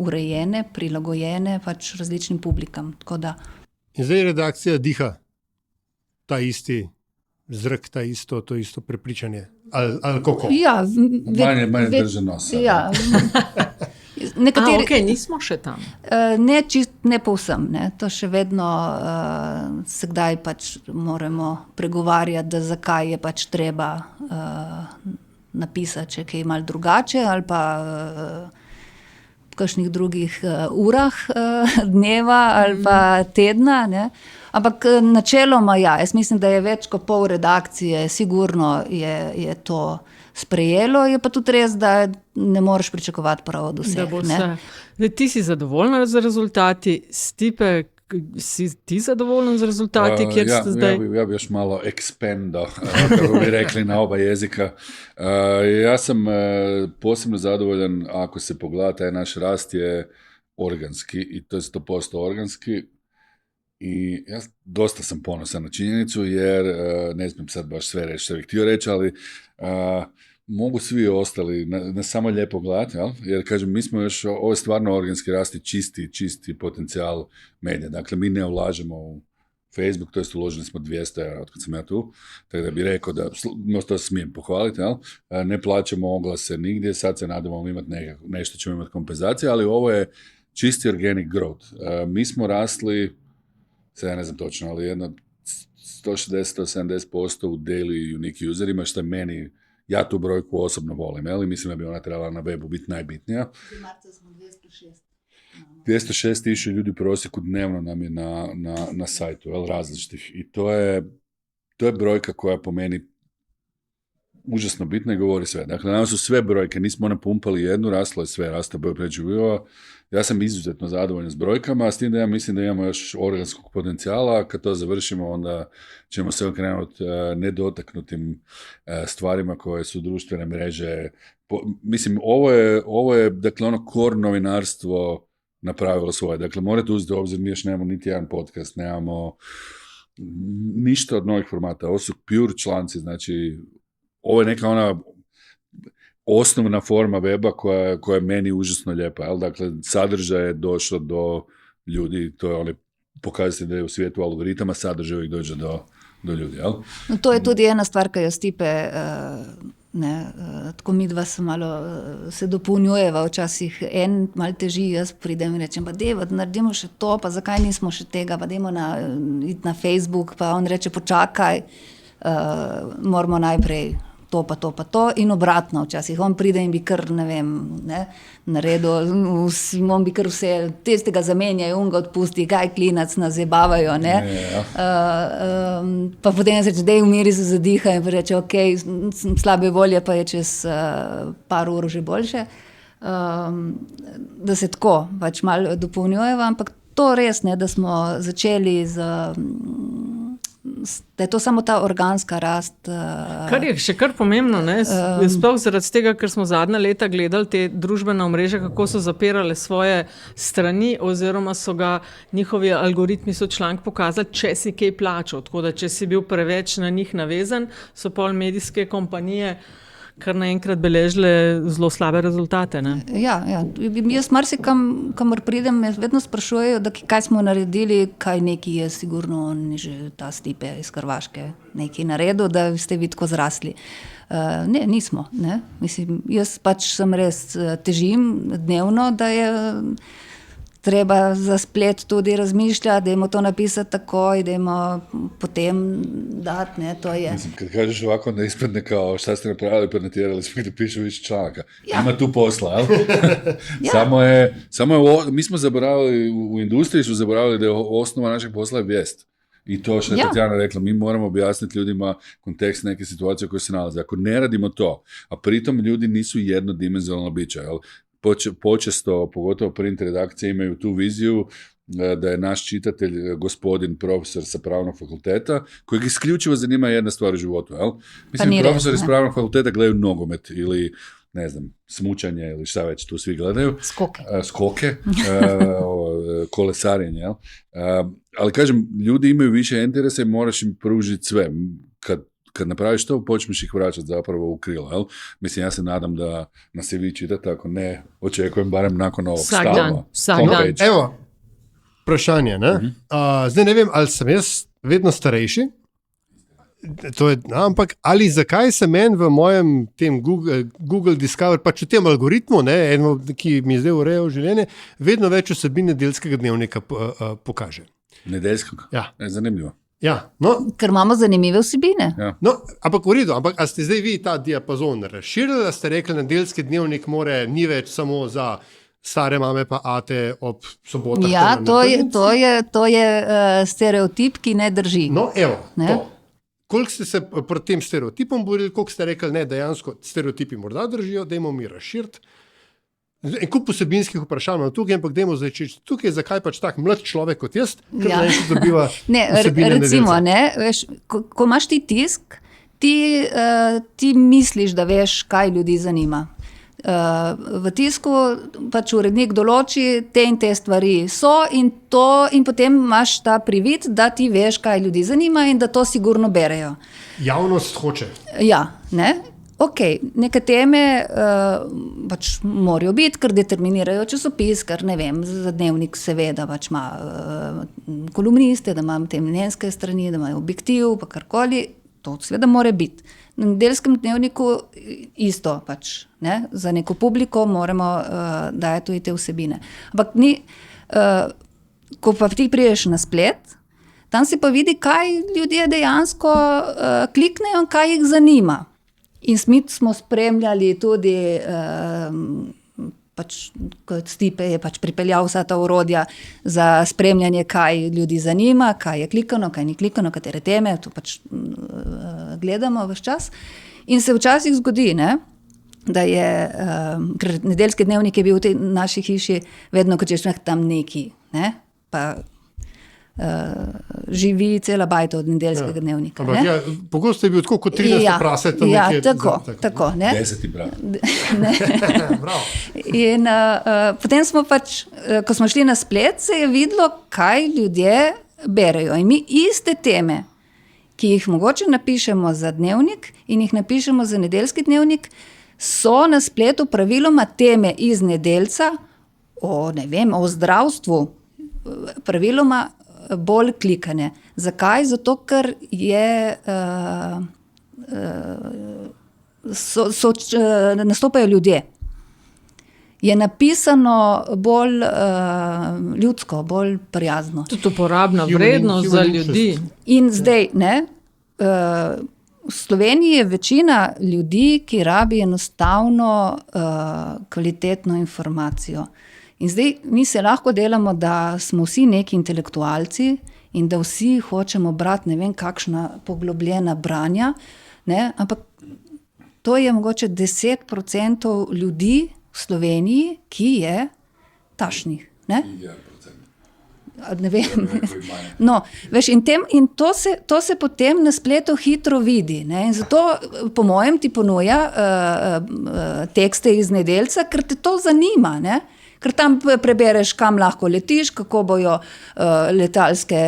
urejene, prilagojene pač različnim publikam. Tako da. In zdaj redakcija diha ta isti zrak, to isto prepričanje. Ali kako? Ja, manj drži nos. Ja. Nekateri, nismo še tam. Ne povsem. Ne. To še vedno se kdaj pač moramo pregovarjati, da zakaj je pač treba napisati, če je kaj malo drugače ali pa v kakšnih drugih urah dneva ali pa tedna. Ne. Ampak načeloma jaz mislim, da je več kot pol redakcije, sigurno je to sprejelo, je pa tudi res, da ne moreš pričakovati prav od vseh. Ti si zadovoljna z rezultati, Stipe, si ti zadovoljan z rezultati, kjer ste zdaj? Ja bi još malo expandao, kako bi rekli na oba jezika. Ja sam posebno zadovoljan, ako se pogleda, taj naš rast je organski i to je 100% organski. I ja dosta sam ponosan na činjenicu, jer ne smijem sad baš sve reći što bih htio reći, ali mogu svi ostali na samo lijepo gledati, jer kažem, mi smo još, ovo je stvarno organski rast i čisti potencijal medija. Dakle, mi ne ulažemo u Facebook, to jest uložili smo 200 € od kad sam ja tu, tako da bih rekao da, to smijem pohvaliti, ne plaćamo oglase nigdje, sad se nadamo imati nešto, ćemo imati kompenzacije, ali ovo je čisti organic growth. Mi smo rasli, sad ja ne znam točno, ali jedno 160-170% u daily unique userima, što je meni, ja tu brojku osobno volim, ali mislim da bi ona trebala na webu biti najbitnija. 206.000 ljudi u prosjeku dnevno nam je na sajtu, različitih. I to je brojka koja po meni užasno bitna i govori sve. Dakle, danas su sve brojke, nismo napumpali jednu, raslo je sve, rasta broj pređivio. Ja sam izuzetno zadovoljan s brojkama, s tim da ja mislim da imamo još organskog potencijala, kad to završimo, onda ćemo se okrenuti nedotaknutim stvarima koje su društvene mreže. Mislim, ovo je dakle, ono core novinarstvo napravilo svoje. Dakle, morate uzeti u obzir, mi još nemamo niti jedan podcast, nemamo ništa od novih formata, ovo su pure članci, znači, ovo je neka ona osnovna forma weba koja je meni užasno lijepa. Jel? Dakle, sadržaj je došao do ljudi, to je onaj pokazatelj da je u svijetu algoritama, sadržaj uvijek dođe do ljudi. Jel? No, to je tudi ena stvar, ki jo Stipe, tako mi dva se dopolnjujeva, včasih en malo teži, jaz pridem in rečem, pa deva, naredimo še to, pa zakaj nismo še tega, pa dajmo iti na Facebook, pa on reče, počakaj, moramo najprej to pa to pa to in obratno včasih. On pride in bi kar, ne vem, naredil, on bi kar vse, tistega zamenjajo, on ga odpusti, kaj klinac nas zabavajo, ne. Pa potem se reče, dej umiri se zadiha in reče, ok, slabe volje pa je čez par ur že boljše. Da se tako pač malo dopolnjujeva, ampak to res, ne, da smo začeli da je to samo ta organska rast. Kar je še kar pomembno, ne? Sploh zaradi tega, ker smo zadnja leta gledali te družbene omrežja, kako so zapirale svoje strani, oziroma so ga njihovi algoritmi so članek pokazali, če si kaj plačal. Tako da, če si bil preveč na njih navezan, so pol medijske kompanije kar naenkrat beležile zelo slabe rezultate. Ne? Ja. Jaz marsikam, kamor pridem, me vedno sprašujejo, da kaj smo naredili, kaj neki je sigurno, on je že ta Stipe iz Hrvaške nekaj naredil, da ste vi tako zrasli. Ne, nismo. Ne? Mislim, jaz pač sem res težim dnevno, da je treba za splet tudi razmišljati, dajmo to napisati takoj, dajmo potem dati, ne, to je. Mislim, kad kažeš ovako, da ispadne kao šta ste napravili, prenatirali smo da pišu više članaka. Ja. Ima tu posla, ali? Ja. Samo je, mi smo zaboravili, u industriji su zaboravili da je osnova našeg posla je vijest. I to što je Tatjana rekla, mi moramo objasniti ljudima kontekst neke situacije koje se nalaze. Ako ne radimo to, a pritom ljudi nisu jednodimenzionalno bića, jel? Počesto, pogotovo print redakcije, imaju tu viziju da je naš čitatelj gospodin profesor sa pravnog fakulteta, kojeg isključivo zanima jedna stvar u životu. Jel? Mislim, profesori s pravnog fakulteta gledaju nogomet ili, ne znam, smučanje ili šta već tu svi gledaju. Skoke. Kolesarenje. Jel? Ali kažem, ljudi imaju više interesa i moraš im pružiti sve. Kad napraviš to, počneš ih vraćati zapravo u krilo, jel? Mislim, ja se nadam da nas i vi čitate, ako ne, očekujem barem nakon ovog stava. Vsak dan. Evo, vprašanje, ne? Zdaj ne vem, ali sem jaz vedno starejši, to je, ampak ali zakaj se meni v mojem tem Google Discover, pač v tem algoritmu, ne, eno, ki mi zdaj urejal življenje, vedno več vsebin nedeljskega dnevnika pokaže. Nedeljskega? Ja. Zanimivo. Ja, no. Ker imamo zanimive vsebine. Ja. No, ampak v redu, ampak a ste zdaj vi ta diapazon razširili, a ste rekli, nedeljski dnevnik ni več samo za stare mame pa ate ob sobotah. Ja, to je stereotip, ki ne drži. No, evo, to. Koliko ste se pred tem stereotipom borili, koliko ste rekli, ne, dejansko stereotipi morda držijo, dajmo mi razširiti. En kup posebinskih vprašanj imam tukaj, ampak dajmo začeti tukaj, zakaj pač tak mlad človek kot jaz, ker naenkrat dobiva vsebine recimo, nedeljca. Ne, veš, ko imaš ti tisk, ti misliš, da veš, kaj ljudi zanima. V tisku pač urednik določi te in te stvari so in potem imaš ta privid, da ti veš, kaj ljudi zanima in da to sigurno berejo. Javnost hoče. Ja, ne? Ok, neke teme pač morajo biti, ker determinirajo časopis, ker ne vem, za Dnevnik seveda pač ima kolumniste, da ima te mnenjske strani, da ima objektiv, pa karkoli, to seveda mora biti. Na Nedeljskem dnevniku isto pač, ne? Za neko publiko moramo dajati tudi te vsebine. Ampak ko pa ti priješ na splet, tam si pa vidi, kaj ljudje dejansko kliknejo in kaj jih zanima. In smo spremljali tudi, kot Stipe je pač pripeljal vsa ta orodja za spremljanje, kaj ljudi zanima, kaj je klikano, kaj ni klikano, katere teme, to pač gledamo ves čas. In se včasih zgodi, ne, da je, ker Nedeljski dnevnik je bil v tej naši hiši vedno, kot češ tam neki, ne, pa živi cela bajta od Nedeljskega dnevnika. Ampak ja, pogosto je bil tako kot 13 prase. Ja, tako. Ne? 10 brat. In potem smo pač, ko smo šli na splet, se je videlo, kaj ljudje berejo. In mi iste teme, ki jih mogoče napišemo za Dnevnik in jih napišemo za Nedeljski dnevnik, so na spletu praviloma teme iz Nedeljca o zdravstvu, praviloma bolj klikane. Zakaj? Zato, ker nastopajo ljudje. Je napisano bolj ljudsko, bolj prijazno. Tudi uporabna vrednost za ljudi. In zdaj, ne, v Sloveniji je večina ljudi, ki rabi enostavno kvalitetno informacijo. In zdaj mi se lahko delamo, da smo vsi neki intelektualci in da vsi hočemo brati ne vem kakšna poglobljena branja, ne? Ampak to je mogoče 10% ljudi v Sloveniji, ki je tašnih. Ne? Ne vem. No, veš, in to se potem na spletu hitro vidi. Ne? In zato po mojem ti ponuja tekste iz Nedeljca, ker te to zanima, ne? Ker tam prebereš, kam lahko letiš, kako bojo letalske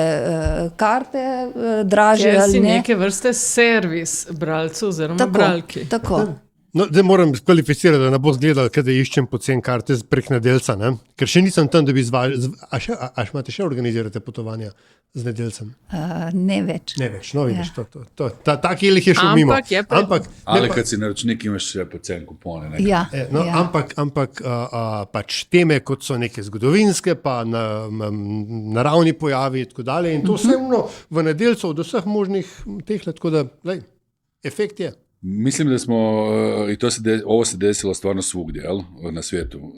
karte dražje ali ne. Ker si neke vrste servis bralcu oziroma bralki. Tako. No, zdaj moram kvalificirati, da ne bo zgledal, kada iščem pocen karte prek Nedeljca, ne? Ker še nisem tam, da bi a imate še organizirate potovanja z Nedeljcem? Ne več. Ne več, no vidiš, taki jih je šel mimo. Ali kad si naročnik imaš še pocen kupone. Ja, ampak pač teme, kot so neke zgodovinske, pa naravni pojavi in tako dalje. In to vse v Nedeljcu od vseh možnih teh let, tako da, efekt je. Mislim da smo, i ovo se desilo stvarno svugdje, na svijetu.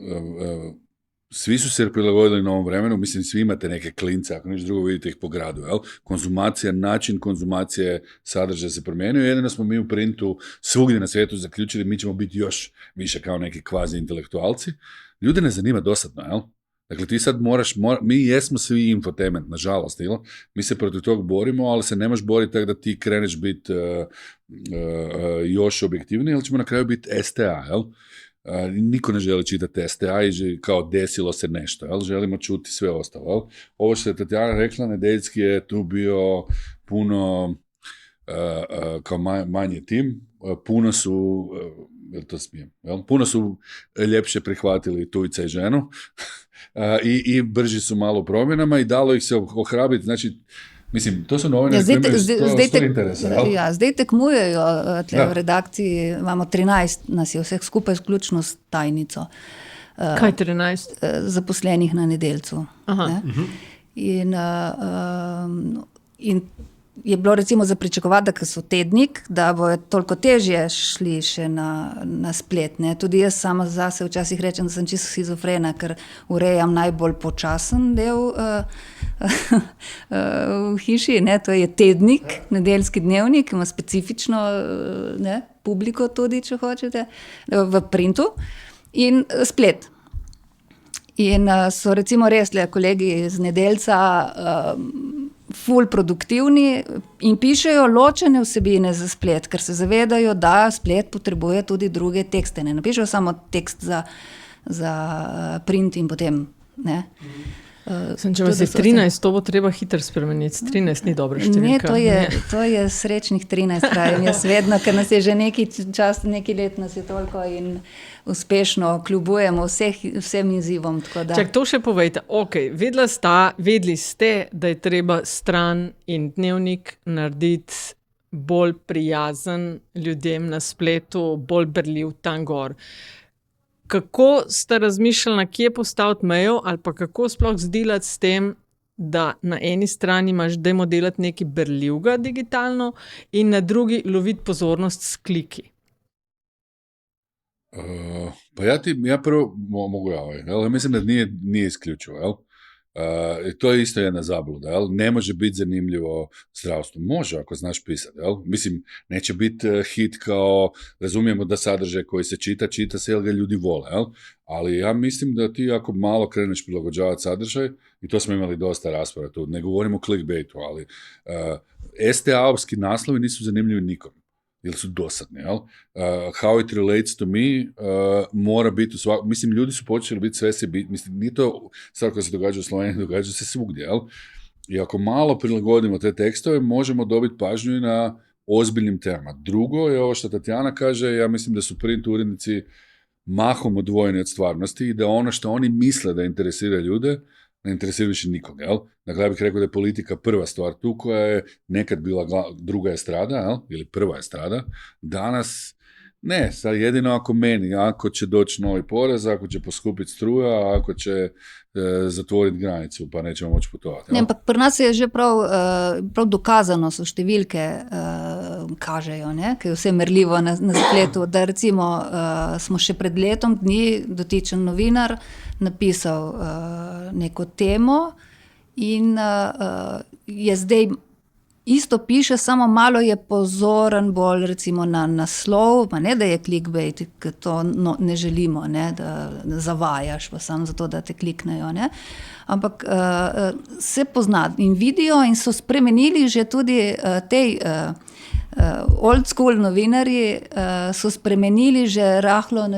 Svi su se prilagodili novom vremenu, mislim svi imate neke klince, ako ništa drugo vidite ih po gradu. Konzumacija, način konzumacije sadržaja se promijenio, jedino smo mi u printu svugdje na svijetu zaključili, mi ćemo biti još više kao neki kvazi intelektualci. Ljude ne zanima dosadno, jel? Dakle, ti sad mi jesmo svi infotainment, nažalost, mi se protiv tog borimo, ali se ne možeš boriti tako da ti kreneš biti još objektivniji, ili ćemo na kraju biti STA, jel? Niko ne želi čitati STA i kao desilo se nešto, jel? Želimo čuti sve ostalo, jel? Ovo što je Tatjana rekla, Nedeljski je tu bio puno kao manji tim, puno su puno su ljepše prihvatili Tujca i ženu i brži su malo promjenama i dalo ih se ohrabiti, znači mislim, to su novine koje imaju 100 interesa. Zdaj tekmujejo v redakciji, imamo 13, nas je vseh skupaj vključno s tajnico. Kaj 13? Zaposlenih na Nedeljcu. Aha. In je bilo recimo za pričakovati, da so tednik, da bo toliko težje šli še na splet. Ne. Tudi jaz sama zase včasih rečem, da sem čisto schizofrena, ker urejam najbolj počasen del v hiši. Ne. To je tednik, nedeljski dnevnik, ima specifično publiko tudi, če hočete, v printu in splet. In so recimo res kolegi iz Nedeljca ful produktivni in pišejo ločene vsebine za splet, ker se zavedajo, da splet potrebuje tudi druge tekste. Ne napišejo samo tekst za print in potem, ne. Če vas je 13, to bo treba hitro spremeniti. 13 ni dobra številka. Ne, to je srečnih 13, pravim jaz vedno, ker nas je že nekaj let nas je toliko in uspešno kljubujemo vsem izzivom. Čak, to še povejte. Vedeli ste, da je treba stran in dnevnik narediti bolj prijazen ljudem na spletu, bolj berljiv tam gor. Kako ste razmišljali, na kje postaviti mejo ali pa kako sploh zdelati s tem, da na eni strani imaš, dajmo delati nekaj berljivega digitalno in na drugi loviti pozornost s kliki? Ja prvo mogu mislim da nije isključivo, to je isto jedna zabluda, ne može biti zanimljivo zdravstvo, može ako znaš pisati, mislim, neće biti hit kao, razumijemo da sadržaj koji se čita se jer ga ljudi vole, ali ja mislim da ti ako malo kreneš prilagođavati sadržaj, i to smo imali dosta rasprava tu, ne govorimo o clickbaitu, ali STA-ovski naslovi nisu zanimljivi nikom. Ili su dosadni, how it relates to me mora biti mislim, ljudi su počeli biti sve mislim, nije to stvar koja se događa u Sloveniji, događa se svugdje, i ako malo prilagodimo te tekstove, možemo dobiti pažnju i na ozbiljnim temama. Drugo je ovo što Tatjana kaže, ja mislim da su print urednici mahom odvojeni od stvarnosti i da ono što oni misle da interesira ljude, ne interesira više nikoga, Dakle, ja bih rekao da je politika prva stvar tu, koja je nekad bila druga estrada, ili prva estrada. Danas, ne, sad jedino ako će doći novi porez, ako će poskupiti struja, ako će zatvoriti granicu, pa nećemo moći putovati. Ne, ampak pri nas je že prav dokazano, so številke kažejo, ki je vse merljivo na spletu, da recimo smo še pred letom dni dotičen novinar napisal neko temo in je zdaj isto piše, samo malo je pozoren bolj recimo na naslov, pa ne da je clickbait, ker to ne želimo, da zavajaš pa samo zato, da te kliknejo, ampak se pozna in vidijo in so spremenili že tudi tej old school novinarji so spremenili že rahlo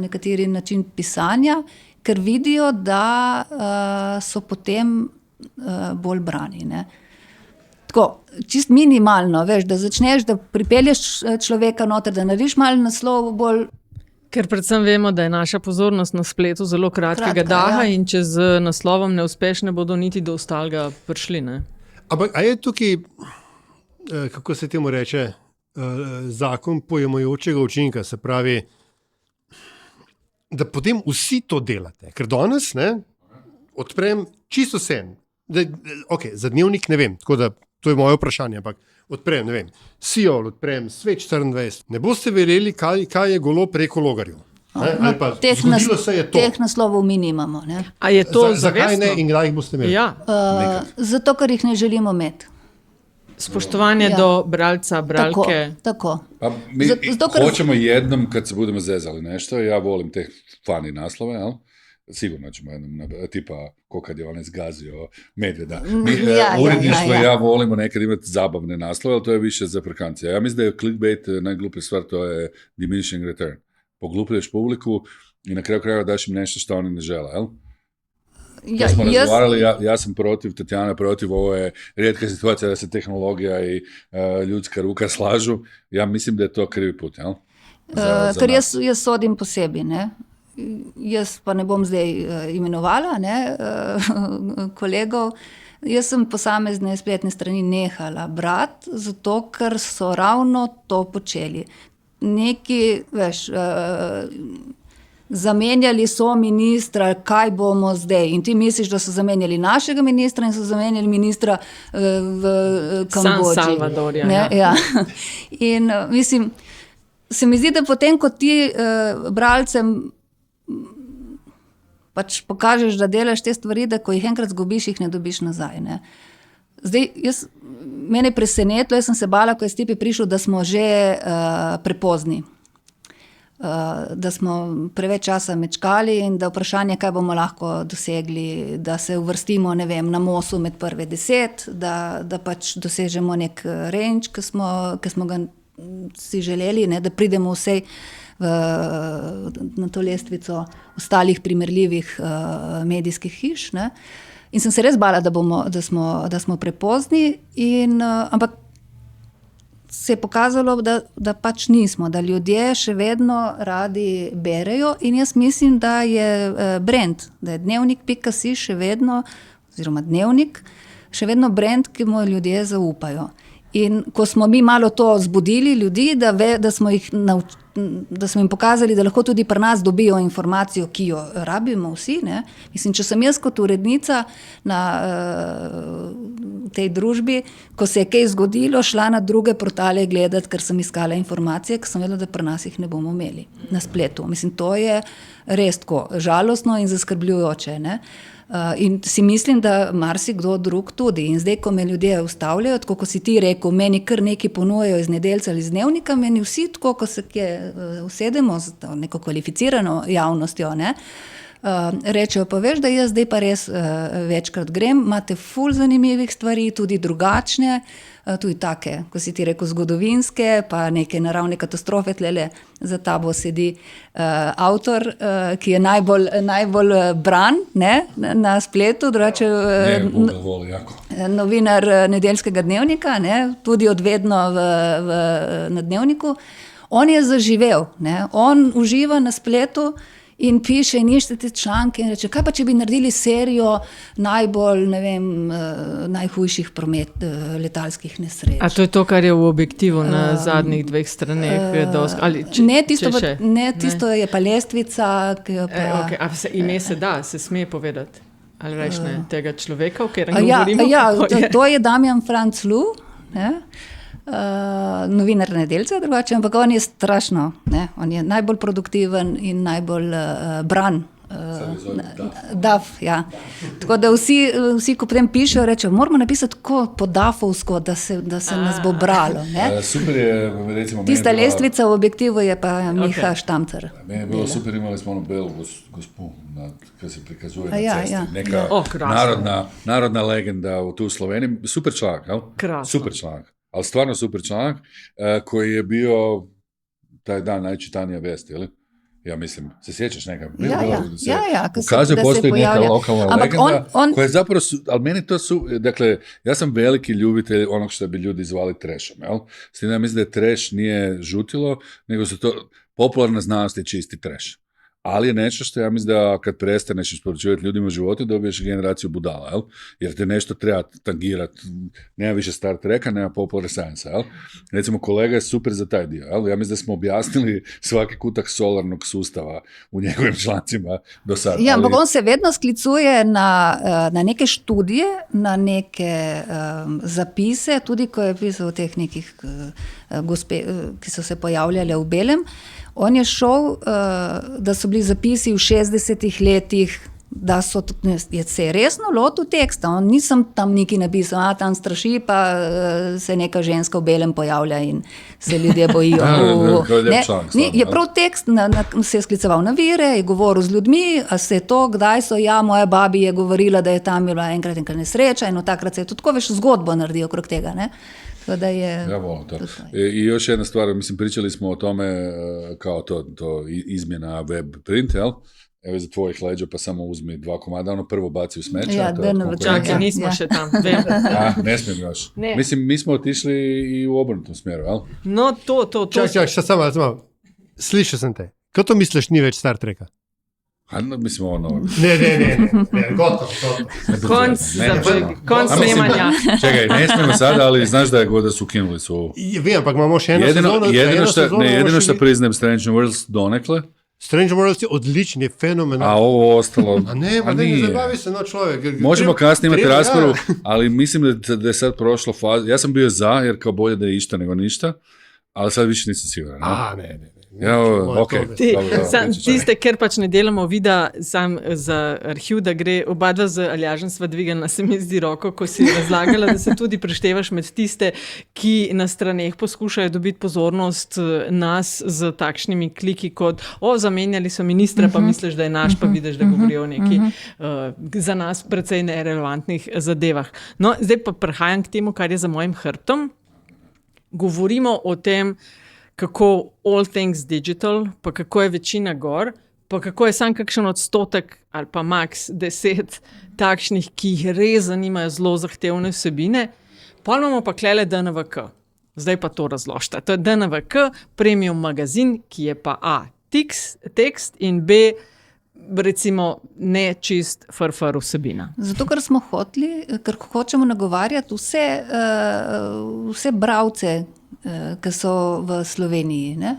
nekateri način pisanja, ker vidijo, da so potem bolj brani, Tako, čist minimalno, veš, da začneš, da pripelješ človeka noter, da narediš malo naslov bolj. Ker predvsem vemo, da je naša pozornost na spletu zelo kratkega daha, in če z naslovom ne uspeš, ne bodo niti do ostalega prišli, Ampak, a je tukaj, kako se temu reče, zakon pojemajočega učinka, se pravi, da potem vsi to delate, ker danes, odprem čisto sen, za dnevnik ne vem, tako da to je moje vprašanje, ampak odprem, ne vem, Siol, odprem Sveč 24, ne boste verjeli, kaj je Golob preko Logarjev. Zgodilo se je to. Teh naslovov mi nimamo. A je to zavestno? Zakaj ne in kdaj jih boste imeli? Ja. Zato, ker jih ne želimo imeti. Spoštovanje do bralca, bralke. Tako. Pa mi hoćemo jednom kad se budemo zezali nešto, ja volim te funny naslove, sigurno ćemo jednom, tipa ko kad je on izgazio medvjeda. Uredništvo ja volimo nekad imati zabavne naslove, ali to je više za frkancije. Ja mislim da je clickbait najgluplja stvar, to je diminishing return. Poglupljuješ publiku i na kraju krajeva daš im nešto što oni ne žele, Ja smo razgovarali, ja sam protiv, Tatjana protiv, ovo je rijetka situacija da se tehnologija i ljudska ruka slažu. Ja mislim da je to krivi put, Ker jaz sodim po sebi, Jaz pa ne bom zdaj imenovala kolegov. Jaz sem posamezne spletne strani nehala brati, zato ker so ravno to počeli. Neki, veš, zamenjali so ministra, kaj bomo zdaj. In ti misliš, da so zamenjali našega ministra in so zamenjali ministra v Kambodži. San Salvadorja. Ja. In mislim, se mi zdi, da potem, ko ti bralcem pač pokažeš, da delaš te stvari, da ko jih enkrat zgubiš, jih ne dobiš nazaj. Ne? Zdaj, mene je presenetilo, jaz sem se bala, ko je Stipe prišel, da smo že prepozni. Da smo preveč časa mečkali in da vprašanje, kaj bomo lahko dosegli, da se uvrstimo, ne vem, na Mosu med prve 10, da pač dosežemo nek range, ki smo ga si želeli, ne, da pridemo vsej na to lestvico ostalih primerljivih medijskih hiš. Ne. In sem se res bala, da smo prepozni, ampak se je pokazalo, da pač nismo, da ljudje še vedno radi berejo in jaz mislim, da je brand, da je dnevnik.si še vedno, oziroma dnevnik, še vedno brand, ki mu ljudje zaupajo. In ko smo mi malo to zbudili ljudi, da smo jim pokazali, da lahko tudi pri nas dobijo informacijo, ki jo rabimo vsi. Ne? Mislim, če sem jaz kot urednica na tej družbi, ko se je kaj zgodilo, šla na druge portale gledati, ker sem iskala informacije, ker sem vedela, da pri nas jih ne bomo imeli na spletu. Mislim, to je res tako žalostno in zaskrbljujoče. Ne? In si mislim, da marsikdo drug tudi. In zdaj, ko me ljudje ustavljajo, tako ko si ti rekel, meni kar nekaj ponujajo iz Nedeljca ali iz Dnevnika, meni vsi tako, ko se usedemo z neko kvalificirano javnostjo, ne, rečejo, pa veš, da jaz zdaj pa res večkrat grem, imate ful zanimivih stvari, tudi drugačne, tudi take, ko si ti rekel, zgodovinske, pa neke naravne katastrofe, tlele za tabo sedi avtor, ki je najbolj bran, ne, na spletu, drugače novinar Nedeljskega dnevnika, ne, tudi odvedno na Dnevniku. On je zaživel, ne, on uživa na spletu in piše in išče te članke in reče, kaj pa če bi naredili serijo najbolj, ne vem, najhujših letalskih nesreč. A to je to, kar je v Objektivu na zadnjih 2 straneh? Tisto je pa lestvica. Okay. A ime se da, se sme povedati? Ali reč ne, tega človeka, o katerem govorimo? To je Damjan Franc Lu, ne? Novinar Nedeljca, drugače, ampak on je strašno, ne? On je najbolj produktiven in najbolj bran. DAF, ja. Tako da vsi, ko potem pišejo, rečejo, moramo napisati tako po DAF-ovsko, da se nas bo bralo. Ne? Super je, recimo... Tista lestvica v Objektivu je pa Miha Štamcer. Meni je bilo super, imali smo ono belo gospu, ki se prikazuje na cesti. Ja. Neka narodna legenda tu v Sloveniji. Super članak, ali? Super članak. Ali stvarno super članak, koji je bio taj dan najčitanija vijest, ili? Ja mislim, se sjećaš nekako? Ukazuje, postoji neka lokalna legenda, koja je zapravo, ali meni to su, dakle, ja sam veliki ljubitelj onog što bi ljudi zvali trashom, jel? S tim da mislim da trash nije žutilo, nego su to, popularna znanost je čisti trash. Ali je nešto što ja mislim da kad prestaneš isporučivati ljudima u životu, dobiješ generaciju budala, jel? Jer te nešto treba tangirati, nema više Star Treka, nema Popular Science, jel? Recimo, kolega je super za taj dio, jel? Ja mislim da smo objasnili svaki kutak solarnog sustava u njegovim člancima do sada. Ja, ampak on se vedno sklicuje na neke študije, na neke zapise, tudi ko je pisal o teh nekih gospe, ki so se pojavljale v belem. On je šel, da so bili zapisi v 60-ih letih, da se je resno lotil teksta. On nisem tam nekaj napisal, tam straši, pa se neka ženska v belem pojavlja in se ljudje bojijo. Je prav tekst, se je skliceval na vire, je govoril z ljudmi, a se je to, kdaj so, moja babi je govorila, da je tam bila enkrat nesreča in takrat se je tudi tako veš zgodbo naredil okrog tega, ne? Da je... Ja, volim to. I još jedna stvar, mislim, pričali smo o tome kao to izmjena web print, jel? Evo za tvojih leđa, pa samo uzmi 2 komada, ono prvo baci u smeće. Ja, čakaj, nismo še tam. Ne smijem još. Ne. Mislim, mi smo otišli i u obrnutom smjeru, jel? No, to. Čakaj, šta samo. Slišao sam te. Kako to misliš nije već Star Treka? Mislim ono... Ne, gotovo. Konc snemanja. Čekaj, ne smijemo sada, ali znaš da su ukinuli su... Vijem, pak imamo še jednu sezonu. Jedino što priznajem Strange New Worlds donekle, Strange Worlds je odličen, je fenomenalen. A ovo ostalo... ne zabavi se človek. Možemo kasnije imati raspravu, ali mislim da je sad prošlo faza. Ja sam bio za, jer kao bolje da je išta nego ništa, ali sad više nisam siguran. Ne. Tiste, ker pač ne delamo vida sam za arhiv, da gre oba dva z Aljažem sva dvigana, se mi zdi roko, ko si razlagala, da se tudi preštevaš med tiste, ki na straneh poskušajo dobiti pozornost nas z takšnimi kliki kot zamenjali so ministra, pa misliš, da je naš, pa vidiš, da govorijo o neki za nas precej nerelevantnih zadevah. No, zdaj pa prehajam k temu, kar je za mojim hrbtom. Govorimo o tem, kako all things digital, pa kako je večina gor, pa kako je sam kakšen odstotek ali pa max 10 takšnih, ki jih res zanimajo zelo zahtevne vsebine. Pol imamo pa klele DNVK. Zdaj pa to razložite. To je DNVK, premium magazin, ki je pa A, tekst in B, recimo ne čist farfar vsebina. Zato, ker smo ker hočemo nagovarjati vse bralce, ki so v Sloveniji. Ne?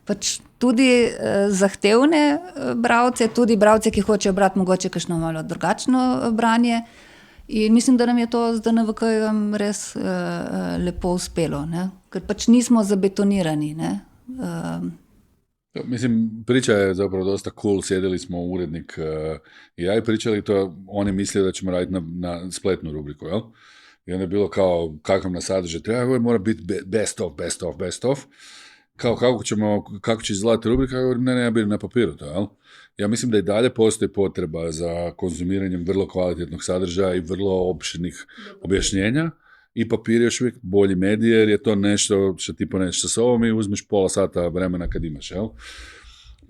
Pač tudi zahtevne bralce, tudi bralce, ki hočejo brati mogoče kakšno malo drugačno branje. In mislim, da nam je to z DNVK-jem res lepo uspelo, ne? Ker pač nismo zabetonirani. Ne? Mislim, priča je zapravo dosta cool, sjedili smo urednik i ja i pričali to, oni mislili da ćemo raditi na spletnu rubriku, jel? I onda je bilo kao, kakav na sadržaj treba, mora biti best of. Kao, kako će izgledati rubrika, ne biti na papiru to, jel? Ja mislim da i dalje postoji potreba za konzumiranjem vrlo kvalitetnog sadržaja i vrlo opširnih objašnjenja. I papir je još uvijek bolji medij, jer je to nešto što ti poneš sa sobom i uzmeš pola sata vremena kad imaš, jel?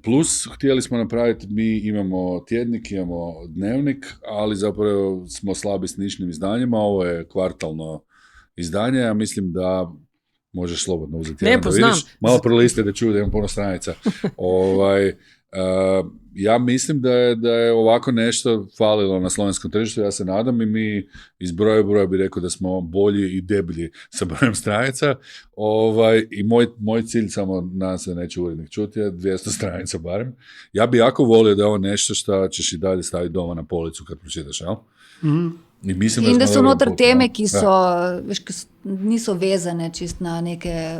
Plus, htjeli smo napraviti, mi imamo tjednik, imamo dnevnik, ali zapravo smo slabi s nišnim izdanjima, ovo je kvartalno izdanje, ja mislim da možeš slobodno uzeti jedan da vidiš. Malo proliste da čuju da imam puno stranica. Ja mislim da je ovako nešto falilo na slovenskom tržištu, ja se nadam i mi iz broja bi rekao da smo bolji i deblji sa brojem stranica i moj cilj, samo nadam se da neće urednik čuti, je 200 stranica barem. Ja bi jako volio da je ovo nešto što ćeš i dalje staviti doma na policu kad pročitaš, jel? Mm-hmm. In da so noter teme, ki niso vezane čist na neke...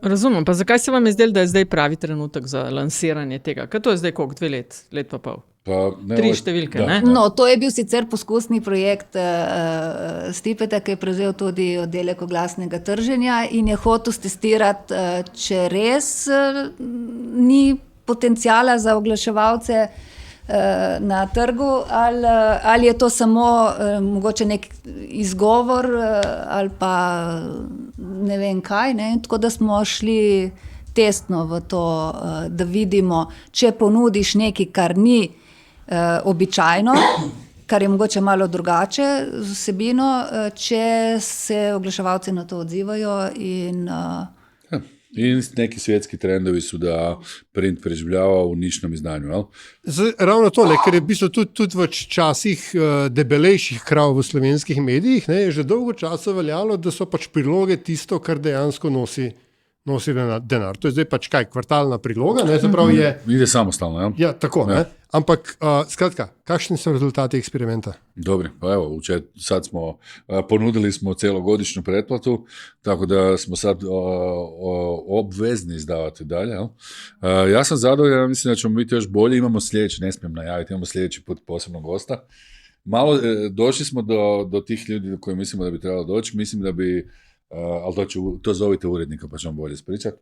Razumem, pa zakaj se vam je zdelo, da je zdaj pravi trenutek za lansiranje tega? Kaj to je zdaj koliko? 2 let pa pol? 3 številke, ne? No, to je bil sicer poskusni projekt Stipeta, ki je prevzel tudi oddelek oglasnega trženja in je hotel testirati, če res ni potencijala za oglaševalce na trgu, ali je to samo mogoče nek izgovor ali pa ne vem kaj, ne? Tako da smo šli testno v to, da vidimo, če ponudiš nekaj, kar ni običajno, kar je mogoče malo drugače z vsebino, če se oglaševalci na to odzivajo in I neki svjetski trendovi su da print preživljava u nišnom izdanju, jel? Ravno to, ker je v bistvu tudi v časih debelejših krav v slovenskih medijih, ne, je že dolgo časa veljalo, da so pač priloge tisto, kar dejansko nosi denar. To je zdaj pač kvartalna priloga, ne, se pravi je... Ide samostalno, jel? Ja, tako, ne. Ampak, skratka, kakšni so rezultati eksperimenta? Dobri, pa evo, sad smo, ponudili smo celogodišnju pretplatu, tako da smo sad obvezni izdavati dalje, jel? Ja sam zadovoljan, mislim da ćemo biti još bolji, imamo sljedeći, ne smijem najaviti, imamo sljedeći put posebnog gosta. Malo, došli smo do tih ljudi do koji mislimo da bi trebalo doći, mislim da bi, ali to zovite urednika pa ćemo bolje ispričati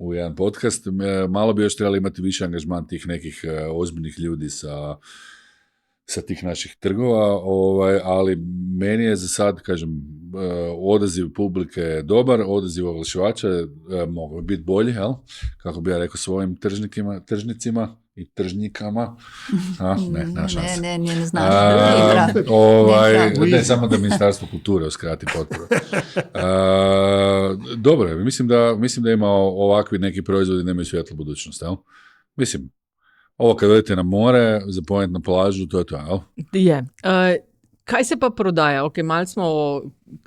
u jedan podcast. Malo bi još trebali imati više angažman tih nekih ozbiljnih ljudi sa tih naših trgova, ali meni je za sad, kažem, odaziv publike je dobar, odaziv oglašivača mogu biti bolji, jel? Kako bi ja rekao svojim tržnicima i tržnikama. Ne znam. Ne, samo da Ministarstvo kulture uskrati potporu. Dobro, mislim da ima ovakvi neki proizvodi nemaju svijetlu budućnost, jel? Mislim, ovo kad odete na more, zapojedete na plažu, to je to, jel? Je. Kaj se pa prodaja? Ok, malo smo o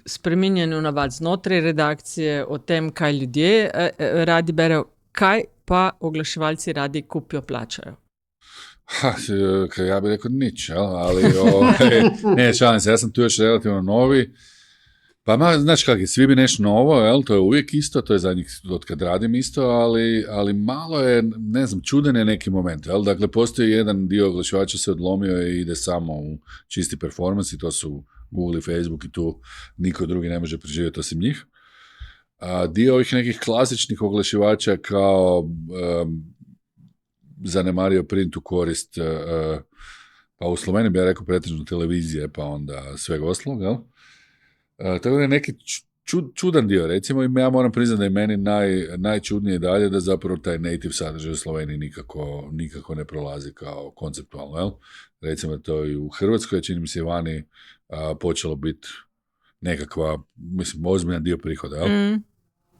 spreminjanju navad znotraj redakcije, o tem, kaj ljudje radi berejo. Kaj pa oglaševalci radi kupijo, plačajo? Kaj ja bi rekel nič, ali ne, šalim se, ja sam tu još relativno novi. Pa znaš kak je, svi bi nešto novo, to je uvijek isto, to je za njih od kad radim isto, ali malo je, ne znam, čuden je neki moment, dakle postoji jedan dio oglašivača se odlomio i ide samo u čisti performans i to su Google i Facebook i tu niko drugi ne može preživjeti osim njih. A dio ovih nekih klasičnih oglašivača kao zanemario print u korist, pa u Sloveniji bi ja rekao pretežno televizije, pa onda svega ostalog, jel? Tako da je neki čudan dio, recimo, i ja moram priznati da je meni najčudnije dalje da zapravo taj native sadržaj u Sloveniji nikako ne prolazi kao konceptualno, jel? Recimo to i u Hrvatskoj, čini mi se vani počelo biti nekakva, mislim, ozbiljan dio prihoda, jel?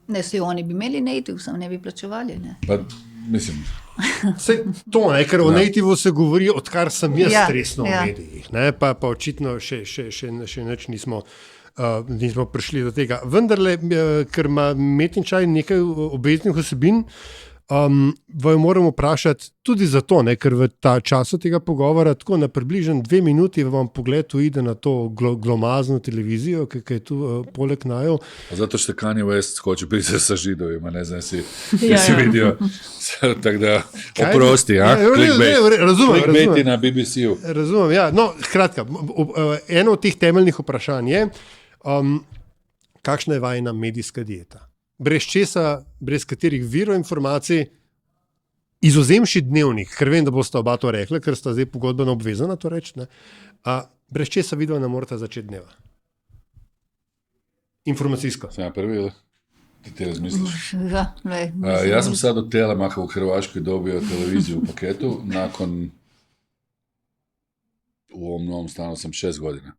Ne, svi oni bi imeli native, samo ne bi plačevali, ne? Pa, mislim... To, ker o nativu se govori, odkar sem jaz resno v medijih, ne? Pa očitno še nič nismo prišli do tega. Vendarle, ker ima Metin čaj nekaj obveznih vsebin, vam moramo vprašati tudi zato, ne, ker v ta času tega pogovora tako na približno 2 minuti vam pogled uide na to glomazno televizijo, ki je tu poleg naju. Zato što Kanye West hoće priti sa židovima, ne znam si vidio. Tako da, oprosti, clickbaiti na BBC-u. Razumem, ja. No, kratka, eno od tih temeljnih vprašanj je, kakšna je vajna medijska dieta? Brez česa, brez katerih virov informacij, izvzemši Dnevnik, ker vem, da boste oba to rekli, ker sta zdaj pogodbeno obvezana to reči, ne? Brez česa vidva ne morata začeti dneva. Informacijsko. Sam ja prvi ili ti razmisliš? Ja sam sad od Telemacha u Hrvaškoj dobio televiziju u paketu, nakon u ovom novom stanu sam 6 godina.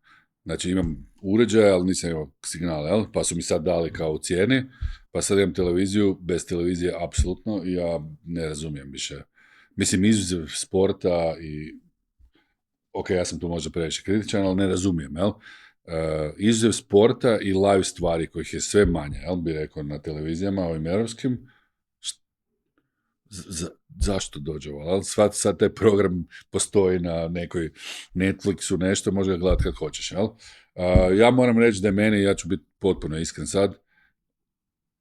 Znači imam uređaj, ali nisam imao signal, jel? Pa su mi sad dali kao u cijeni, pa sad imam televiziju, bez televizije apsolutno i ja ne razumijem više. Mislim, izuzev sporta i ok, ja sam tu možda previše kritičan, ali ne razumijem, jel? Izuzev sporta i live stvari kojih je sve manje, jel bi rekao na televizijama, ovim europskim, zašto dođe ovo? Sad taj program postoji na nekoj Netflixu, nešto, može ga gledati kad hoćeš, jel? Ja moram reći da je meni, ja ću biti potpuno iskren sad,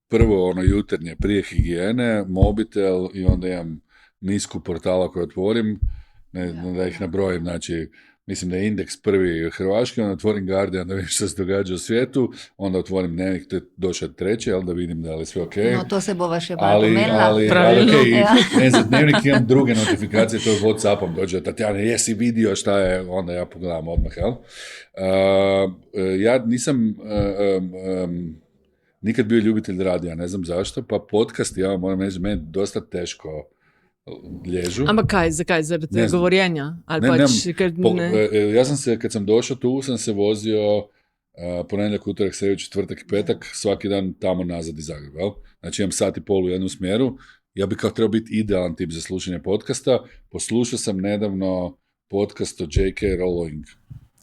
prvo ono jutarnje prije higijene, mobitel i onda imam nisku portala koju otvorim, da ih nabrojim, znači mislim da je Indeks prvi hrvaški, onda otvorim Guardian da vidim što se događa u svijetu, onda otvorim Dnevnik, to je došao treći, ali da vidim da li sve ok. No, to se bo vaše pomenila. Ali okay, za Dnevnik imam druge notifikacije, to je Whatsappom dođe, Tatjana, jesi vidio šta je, onda ja pogledam odmah, jel? Ja nisam nikad bio ljubitelj radija, ne znam zašto, pa podcast, ja moram reći, meni dosta teško lježu. Ampak kaj, zakaj? Zaradi govorjenja? Ja sam se, kad sam došao tu, sam se vozio ponedjeljak, utorak, srijedu, četvrtak i petak, svaki dan tamo nazad iz Zagreba. Jel? Znači imam 1.5 sata u jednu smjeru. Ja bih kao trebao biti idealan tip za slušanje podcasta. Poslušao sam nedavno podcast o J.K. Rowling.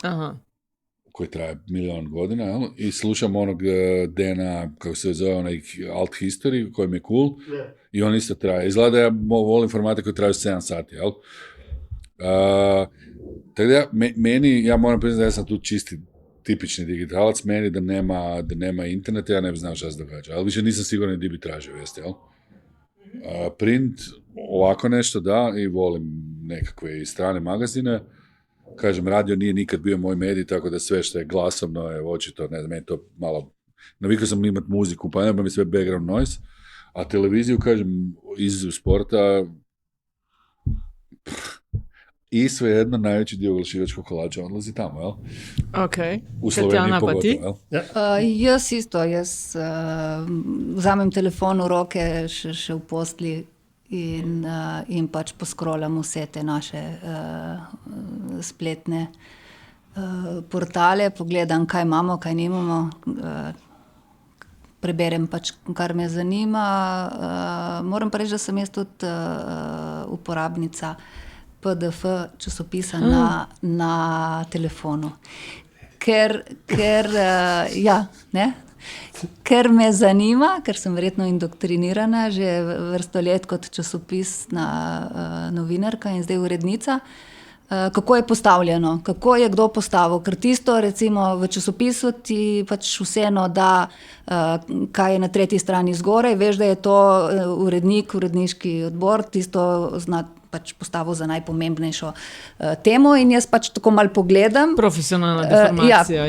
Aha. Koji traje 1.000.000 godina, jel? I slušam onog Dana, kako se zove, onaj alt history, koji mi je cool, i on isto traje. Izgleda da ja volim informate koji traju 7 sati, jel? Tako da ja moram priznati da ja sam tu čisti tipični digitalac, meni da nema interneta, ja ne bi znao šta se događa, ali više nisam siguran gdje bi tražio vijesti, jel? Print, ovako nešto da, i volim nekakve strane magazine. Kažem, radio nije nikad bio moj medij, tako da sve što je glasovno je očito, ne znam, meni to malo, navikao sam imati muziku, pa nema mi sve background noise, a televiziju, kažem, iz sporta i svejedno najveći dio oglašivačkog kolača odlazi tamo, jel? Ok. U Sloveniji pogotovo, jel? Jaz isto, vzamem telefon v roke še v posli in pač poscrollam vse te naše spletne portale, pogledam, kaj imamo, kaj nimamo, preberem pač, kar me zanima. Moram pa reči, da sem jaz tudi uporabnica PDF časopisa na telefonu. Ker ja, ne? Ker me zanima, ker sem verjetno indoktrinirana že vrsto let kot časopisna novinarka in zdaj urednica, kako je postavljeno, kako je kdo postavil, ker tisto recimo v časopisu ti pač vseeno da, kaj je na tretji strani zgoraj, veš, da je to urednik, uredniški odbor, tisto zna pač postavil za najpomembnejšo temo in jaz pač tako malo pogledam. Profesionalna deformacija.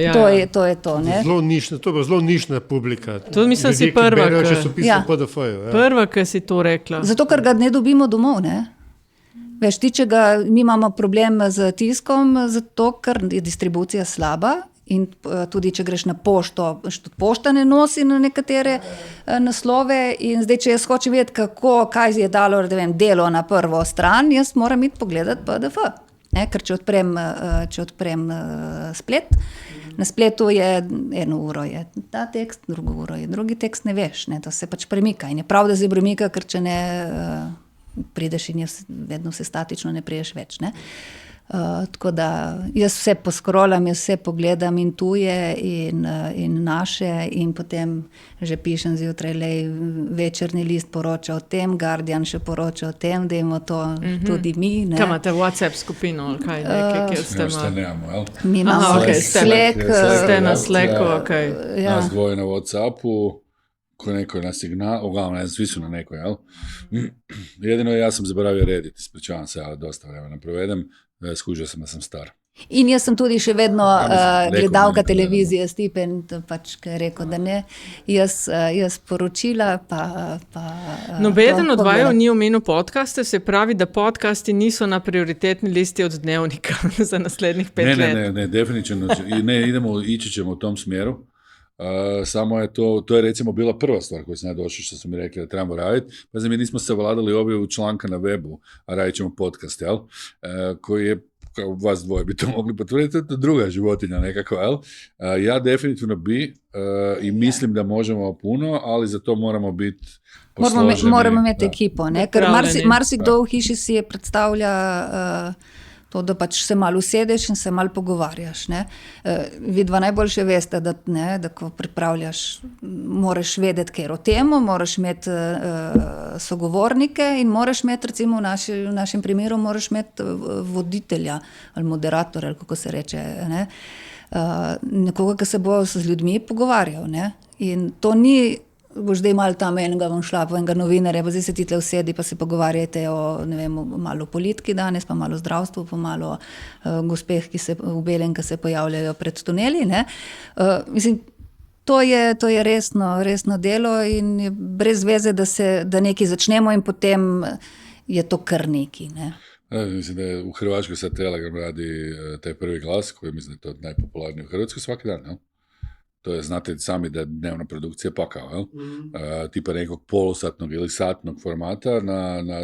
To je to. Ne? Zelo nišna, to je zelo nišna publika. To mislim, si prva, prva, ki si to rekla. Zato, ker ga ne dobimo domov, ne? Veš, mi imamo problem z tiskom, zato, ker je distribucija slaba. In tudi, če greš na pošto, pošta ne nosi na nekatere naslove in zdaj, če jaz hočem vedeti, kaj je dalo, delo na prvo stran, jaz moram iti pogledati PDF. Ker če odprem splet, na spletu je eno uro je ta tekst, drugo uro je drugi tekst, ne veš, ne, to se pač premika. In je prav, da se premika, ker če ne prideš in je vedno vse statično, ne priješ več, ne. Tako da jaz vse poskrolam, jaz vse pogledam in tuje in naše in potem že pišem zjutraj, Večerni list poroča o tem, Guardian še poroča o tem, da imamo to tudi mi. Ne. Kaj imate WhatsApp skupino ali kaj? Kjer ste imamo? Mi imamo Slack. Ste na Slacku, okej. Nas dvoje na WhatsAppu, ko neko je na signal, uglavnom, svi su na neko, jel? Jedino ja sam zaboravio rediti, ispričavam se, ali dosta vremena provedem, skužio sam da sam star. In jaz sem tudi še vedno gledalka televizije, Stipen, pač, ki je rekel, da ne. Jaz poročila, pa Nobeden od vaju ni omenil podcaste, se pravi, da podcasti niso na prioritetni listi od Dnevnika za naslednjih 5 let. Ne, definitivno. Ići ćemo u tom smjeru. Samo je to je recimo bila prva stvar koju sam ja došao, što su mi rekli da trebamo raditi. Pa mi nismo savladali objavu članka na webu, a radit ćemo podcast, jel? Koji je, kao vas dvoje bi to mogli potvrditi, to je druga životinja nekako, jel? Ja definitivno bi i mislim da možemo puno, ali za to moramo biti posloženi. Moramo imeti ekipo, ne? Ker marsikdo v hiši si je predstavlja to, da pač se malo usedeš in se malo pogovarjaš. Ne? Vidva najboljše veste, da ko pripravljaš, moraš vedeti, kjer o temu, moraš imeti sogovornike in moraš imeti, recimo v našem primeru, moraš imeti voditelja ali moderatorja, ali kako se reče, ne? Nekoga, ki se bo z ljudmi pogovarjal. Ne? In to ni, boš zdaj malo tam enega novinarja, pa zdaj se ti tle usedi, pa se pogovarjate o, ne vem, malo o politiki danes, pa malo o zdravstvu, pa malo o gospeh, v belem, ki se pojavljajo pred tuneli, ne. Mislim, to je resno delo in je brez veze, da nekaj začnemo in potem je to kar neki, ne. Mislim da je u Hrvačkoj sad Telegram radi taj prvi glas, koji mislim da je to najpopularniji u Hrvatskoj svaki dan, jel? To je, znate sami da je dnevna produkcija pakao, jel? Tipa nekog polusatnog ili satnog formata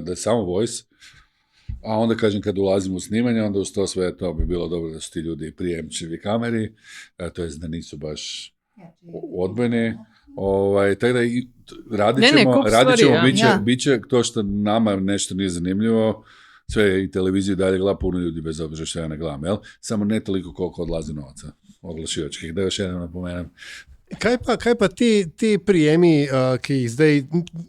da je samo voice, a onda kažem kad ulazimo u snimanje, onda uz to sve to bi bilo dobro da su ti ljudi prijemčivi kameri, to je da nisu baš odbojni. Tako da radit ćemo, bit će to što nama nešto nije zanimljivo, sve i televiziju dalje gleda puno ljudi bez obzira što ja ne gledam, jel? Samo ne toliko koliko odlazi novaca oglašivačkih, da još jednom napomenem. Kaj pa te prijemi, ki jih zdaj,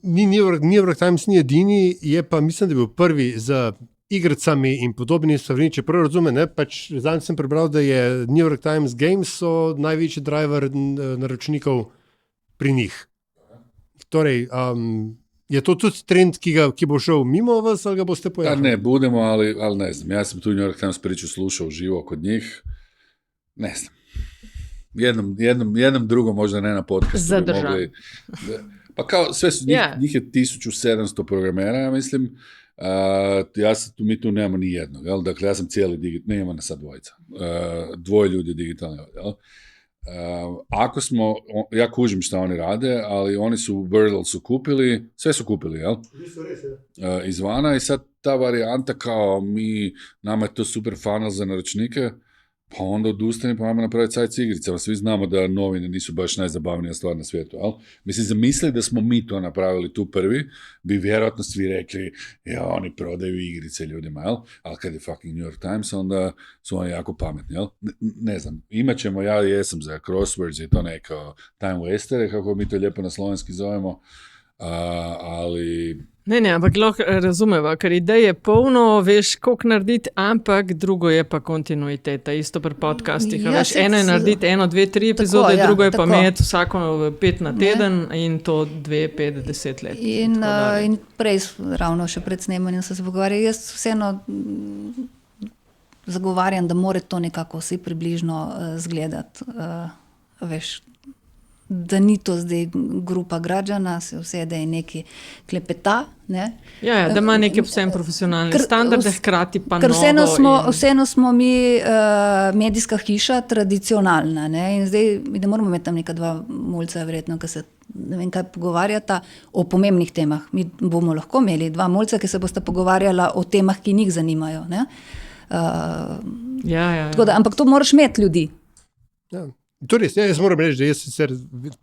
New York Times ni edini, je pa mislim, da je bil prvi z igricami in podobni stvarmi, če prav razume, ne, pač zadnjič sem prebral, da je New York Times Games so največji driver naročnikov pri njih. Torej, je to tudi trend, ki bo šel mimo vas, ali ga boste pojavili? Ne, budemo, ali ne znam. Ja sam tu New York Times priču slušao živo kod njih. Ne znam. Jednom drugom, možda ne na podcastu. Zadržan. Pa kao, sve su, njih je 1700 programera, ja mislim. Mi tu nemamo ni jednog, jel? Dakle, ja sam cijeli nema nas sad dvojica. Dvoje ljudi digitalni, jel? Ako smo, ja kužim šta oni rade, ali oni su Wordle su kupili, sve su kupili, jel? Izvana i sad ta varijanta kao nama je to super funnel za naručnike, pa onda odustani pa ajmo napraviti sajt s igricama. Svi znamo da novine nisu baš najzabavnija stvar na svijetu, ali mislim, zamisli da smo mi to napravili tu prvi, bi vjerojatno svi rekli, oni prodaju igrice ljudima, jel? Ali kad je fucking New York Times, onda su oni jako pametni, jel? Ne znam, imat ćemo, ja jesam za crosswords i to neko time wastere, kako mi to lijepo na slovenski zovemo, ali... Ne, ampak lahko razumeva, ker ideje je polno, veš, koliko narediti, ampak drugo je pa kontinuiteta, isto pri podcastih. Ja, veš, eno je narediti 1, 2, 3 epizode, tako, drugo je pa tako. imeti vsako 5 na teden in to 2, 5, 10 let. In prej, ravno še pred snemanjem se pogovarjali, jaz vseeno zagovarjam, da mora to nekako vsi približno zgledati, veš, da ni to zdaj grupa građana, se usede in neki klepeta. Ne? Ja, da ima neke vsem profesionalne standarde, hkrati pa ker novo. Vseeno smo mi medijska hiša tradicionalna, ne? In zdaj ne moramo imeti tam neka dva mulca, verjetno, ki se ne vem kaj pogovarjata o pomembnih temah. Mi bomo lahko imeli dva mulca, ki se bosta pogovarjala o temah, ki njih zanimajo. Ne? Ja. Tako da, ampak to moraš imeti ljudi. Ja. To res, jaz moram reči, da jaz sicer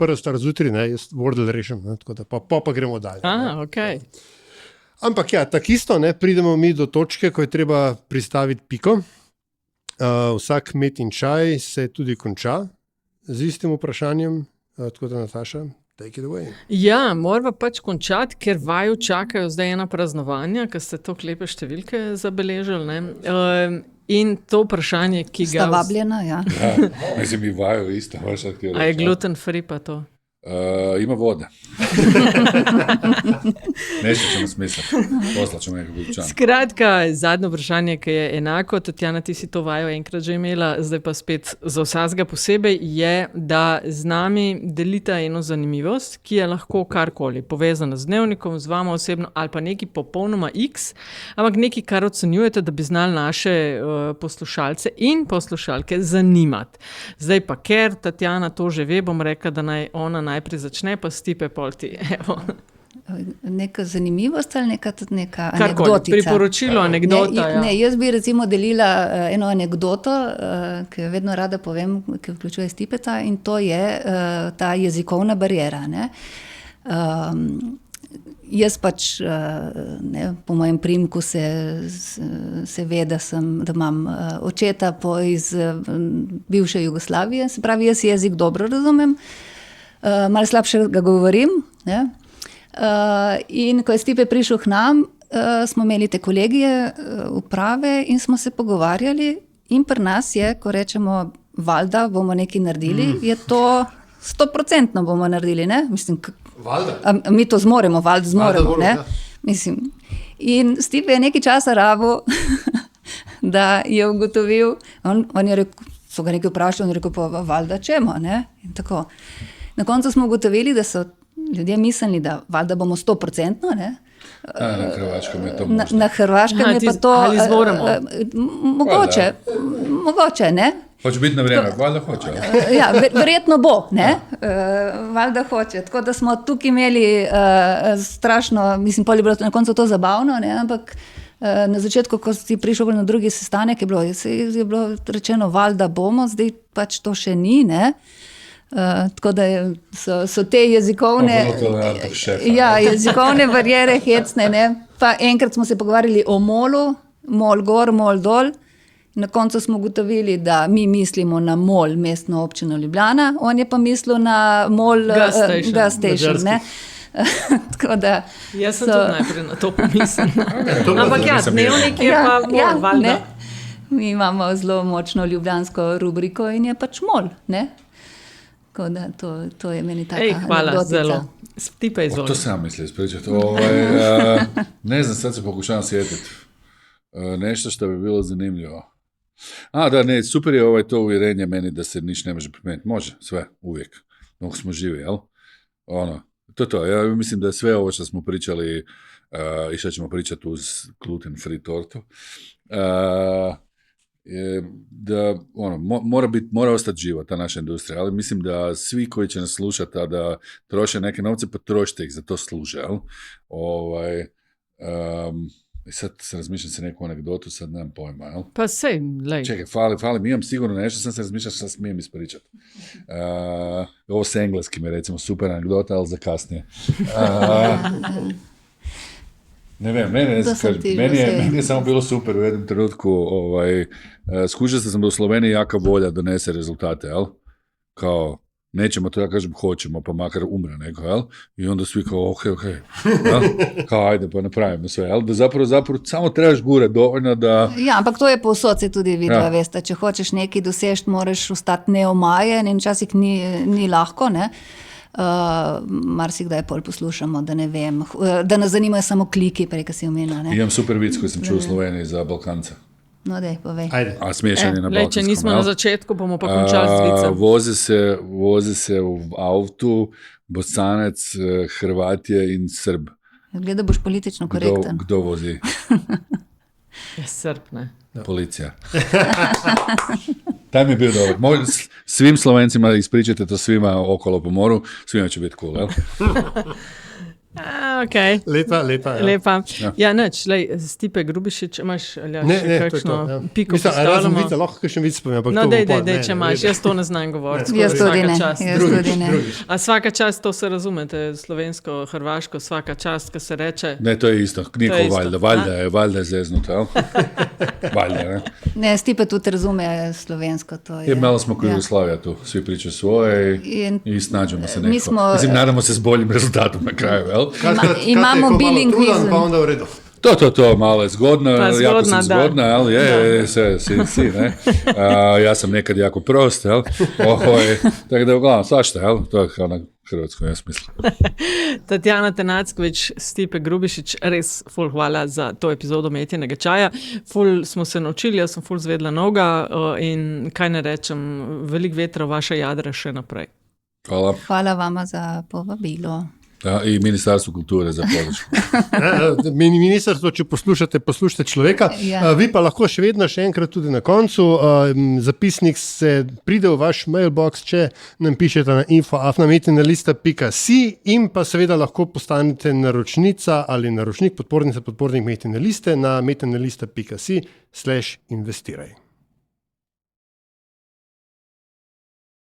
prvo stvar zjutraj, jaz Wordle rešim, tako da pa gremo dalje. Okay. Ampak ja, tako isto, pridemo mi do točke, ko je treba pristaviti piko. Vsak met in čaj se tudi konča z istim vprašanjem, tako da Nataša, take it away. Ja, moramo pač končati, ker vaju čakajo zdaj ena praznovanja, ker ste to lepe številke zabeležili. Ne? In to vprašanje, ki ga... Sta vabljena, ja. Mislim, mi vaju isto. A je gluten free pa to? Ima vode. Nešto ćemo smisliti. Poslaćemo nekako učan. Skratka, zadnje vprašanje, ki je enako, Tatjana, ti si to vajo enkrat že imela, zdaj pa spet za vsakega posebej, je, da z nami delita eno zanimivost, ki je lahko karkoli povezana z dnevnikom, z vama osebno ali pa nekaj popolnoma X, ampak nekaj, kar ocenjujete, da bi znali naše poslušalce in poslušalke zanimati. Zdaj pa, ker Tatjana to že ve, bom rekla, da naj ona najprej začne, pa Stipe pol ti. Evo. Neka zanimivost ali neka karkoli, anekdotica? Priporočilo, anekdota. Ne, jaz bi recimo delila eno anekdoto, ki jo vedno rada povem, ki vključuje Stipeta, in to je ta jezikovna bariera. Ne? Jaz pač, po mojem primku se ve, da imam očeta iz bivše Jugoslavije, se pravi, jaz jezik dobro razumem, malo slabše ga govorim. Ne? In ko je Stipe prišel k nam, smo imeli te kolegije uprave in smo se pogovarjali in pri nas je, ko rečemo, valjda bomo nekaj naredili, je to 100% bomo naredili, ne? Mislim, mi to zmoremo, valjda zmoremo, ne? Mislim. In Stipe je nekaj časa rabil, da je ugotovil, on je rekel, so ga nekaj vprašali, on je rekel, pa valjda čemo, ne? In tako. Na koncu smo ugotovili, da so ljudje mislili, da valjda bomo 100%, ne? Na Hrvaškem je to možno. Na Hrvaškem je pa to... Ali zmoremo? Mogoče, ne? Hoče biti na vrijeme, valjda hoče. Ja, verjetno bo, ne? Valjda hoče. Tako da smo tukaj imeli strašno, mislim, pol je bilo na koncu to zabavno, ne? Ampak na začetku, ko si prišel na drugi sestanek, je bilo rečeno, valjda bomo, zdaj pač to še ni, ne? Tako da so te jezikovne barijere hecne, ne? Pa enkrat smo se pogovarjali o molu, mol gor, mol dol. Na koncu smo ugotovili, da mi mislimo na MOL, mestno občino Ljubljana, on je pa mislil na MOL gas station, ne? Tako da jaz sem tudi najprej na to pomislila. Ampak ja, dnevnik je pa MOL, valjda. Mi imamo zelo močno ljubljansko rubriko in je pač MOL, ne? Tako da to je meni taka anekdotica. Hvala, zelo. Stipe izvoli. To sam misli ispričati. Ne znam, sad se pokušavam sjetiti. Nešto što bi bilo zanimljivo. Super je to uvjerenje meni da se niš ne može promijeniti. Može, sve, uvijek. Dok smo živi, jel? To. Ja mislim da sve ovo što smo pričali i što ćemo pričati uz gluten free tortu, da mora ostati živa ta naša industrija, ali mislim da svi koji će nas slušati, a da troše neke novce, pa trošite ih, za to služe, jel? Sad se razmišljam se neku anegdotu, sad nemam pojma, jel? Pa sej, lej. Čekaj, fali, mi imam sigurno nešto, sam se razmišljao šta smijem ispričati. Ovo s engleskim je recimo super anegdota, ali za kasnije. Meni je samo bilo super u jednom trenutku, skušao sam da u Sloveniji jaka volja donese rezultate, jel? Kao, nećemo to, ja kažem, hoćemo, pa makar umre neko, jel? I onda svi kao, ok, jel? Kao, ajde, pa napravimo sve, jel? Da zapravo samo trebaš gure dovoljno da... Ja, ampak to je povsod se tudi vidva, veste, če hočeš nekaj dosežiti, moraš ostati neomajen in včasih ni lahko, ne? Marsikdaj pol poslušamo, da ne vem, da nas zanimajo samo kliki, prej, ko si omenila, ne? Imam super vic, koji sam čuo u Sloveniji za Balkanca. No, dej, povej. Ajde. A smiješan je na balkanskom. Če nismo na začetku, bomo pa končali z vicem. Vozi se v avtu Bosanec, Hrvatje in Srb. Gleda, boš politično korekten. Kdo vozi? Je Srb, ne? Policija. Taj mi je bil dobar. Svim Slovencima ispričajte to svima okolo po moru, svima će biti cool, jel? Okay. Lepa. Ja, neč, Stipe Grubišič, imaš kakšno piko postavljamo? Mislim, razen vica, lahko kakšen vic povem. No, dej, če imaš, jaz to ne znam govoriti. Jaz tudi ne. A svaka čast, to se razumete, slovensko, hrvaško, svaka čast, ko se reče... Ne, to je isto, niko valjda je zeznuto, jel? Valjda, ne? Ne, Stipe tudi razume slovensko, to je... Malo smo ko Jugoslavija tu, svi pričaju svoje i snađemo se neko. Mislim, nadamo se s boljim rezultatom na kraju, jel? Imamo bilingvizem. Pa onda u redu. To, malo je zgodno, pa jako sam zgodna, jel? Si, ne? Ja sam nekad jako prost, jel? Tako da uglavnom, svašta, jel? To je kao na hrvatskom, jaz mislim. Tatjana Tenacković, Stipe Grubišič, res ful hvala za to epizodo Metjenega čaja. Ful smo se naučili, jaz sem ful zvedla noga in kaj ne rečem, veliko vetra v vaše jadra še naprej. Hvala. Hvala vama za povabilo. Ja, i Ministarstvo kulture za podršku. Ministrstvo, če poslušate človeka, vi pa lahko še vedno še enkrat tudi na koncu. Zapisnik se pride v vaš mailbox, če nam pišete na info@metinalista.si in pa seveda lahko postanete naročnica ali naročnik, podpornik Metinaliste na metinalista.si/investiraj.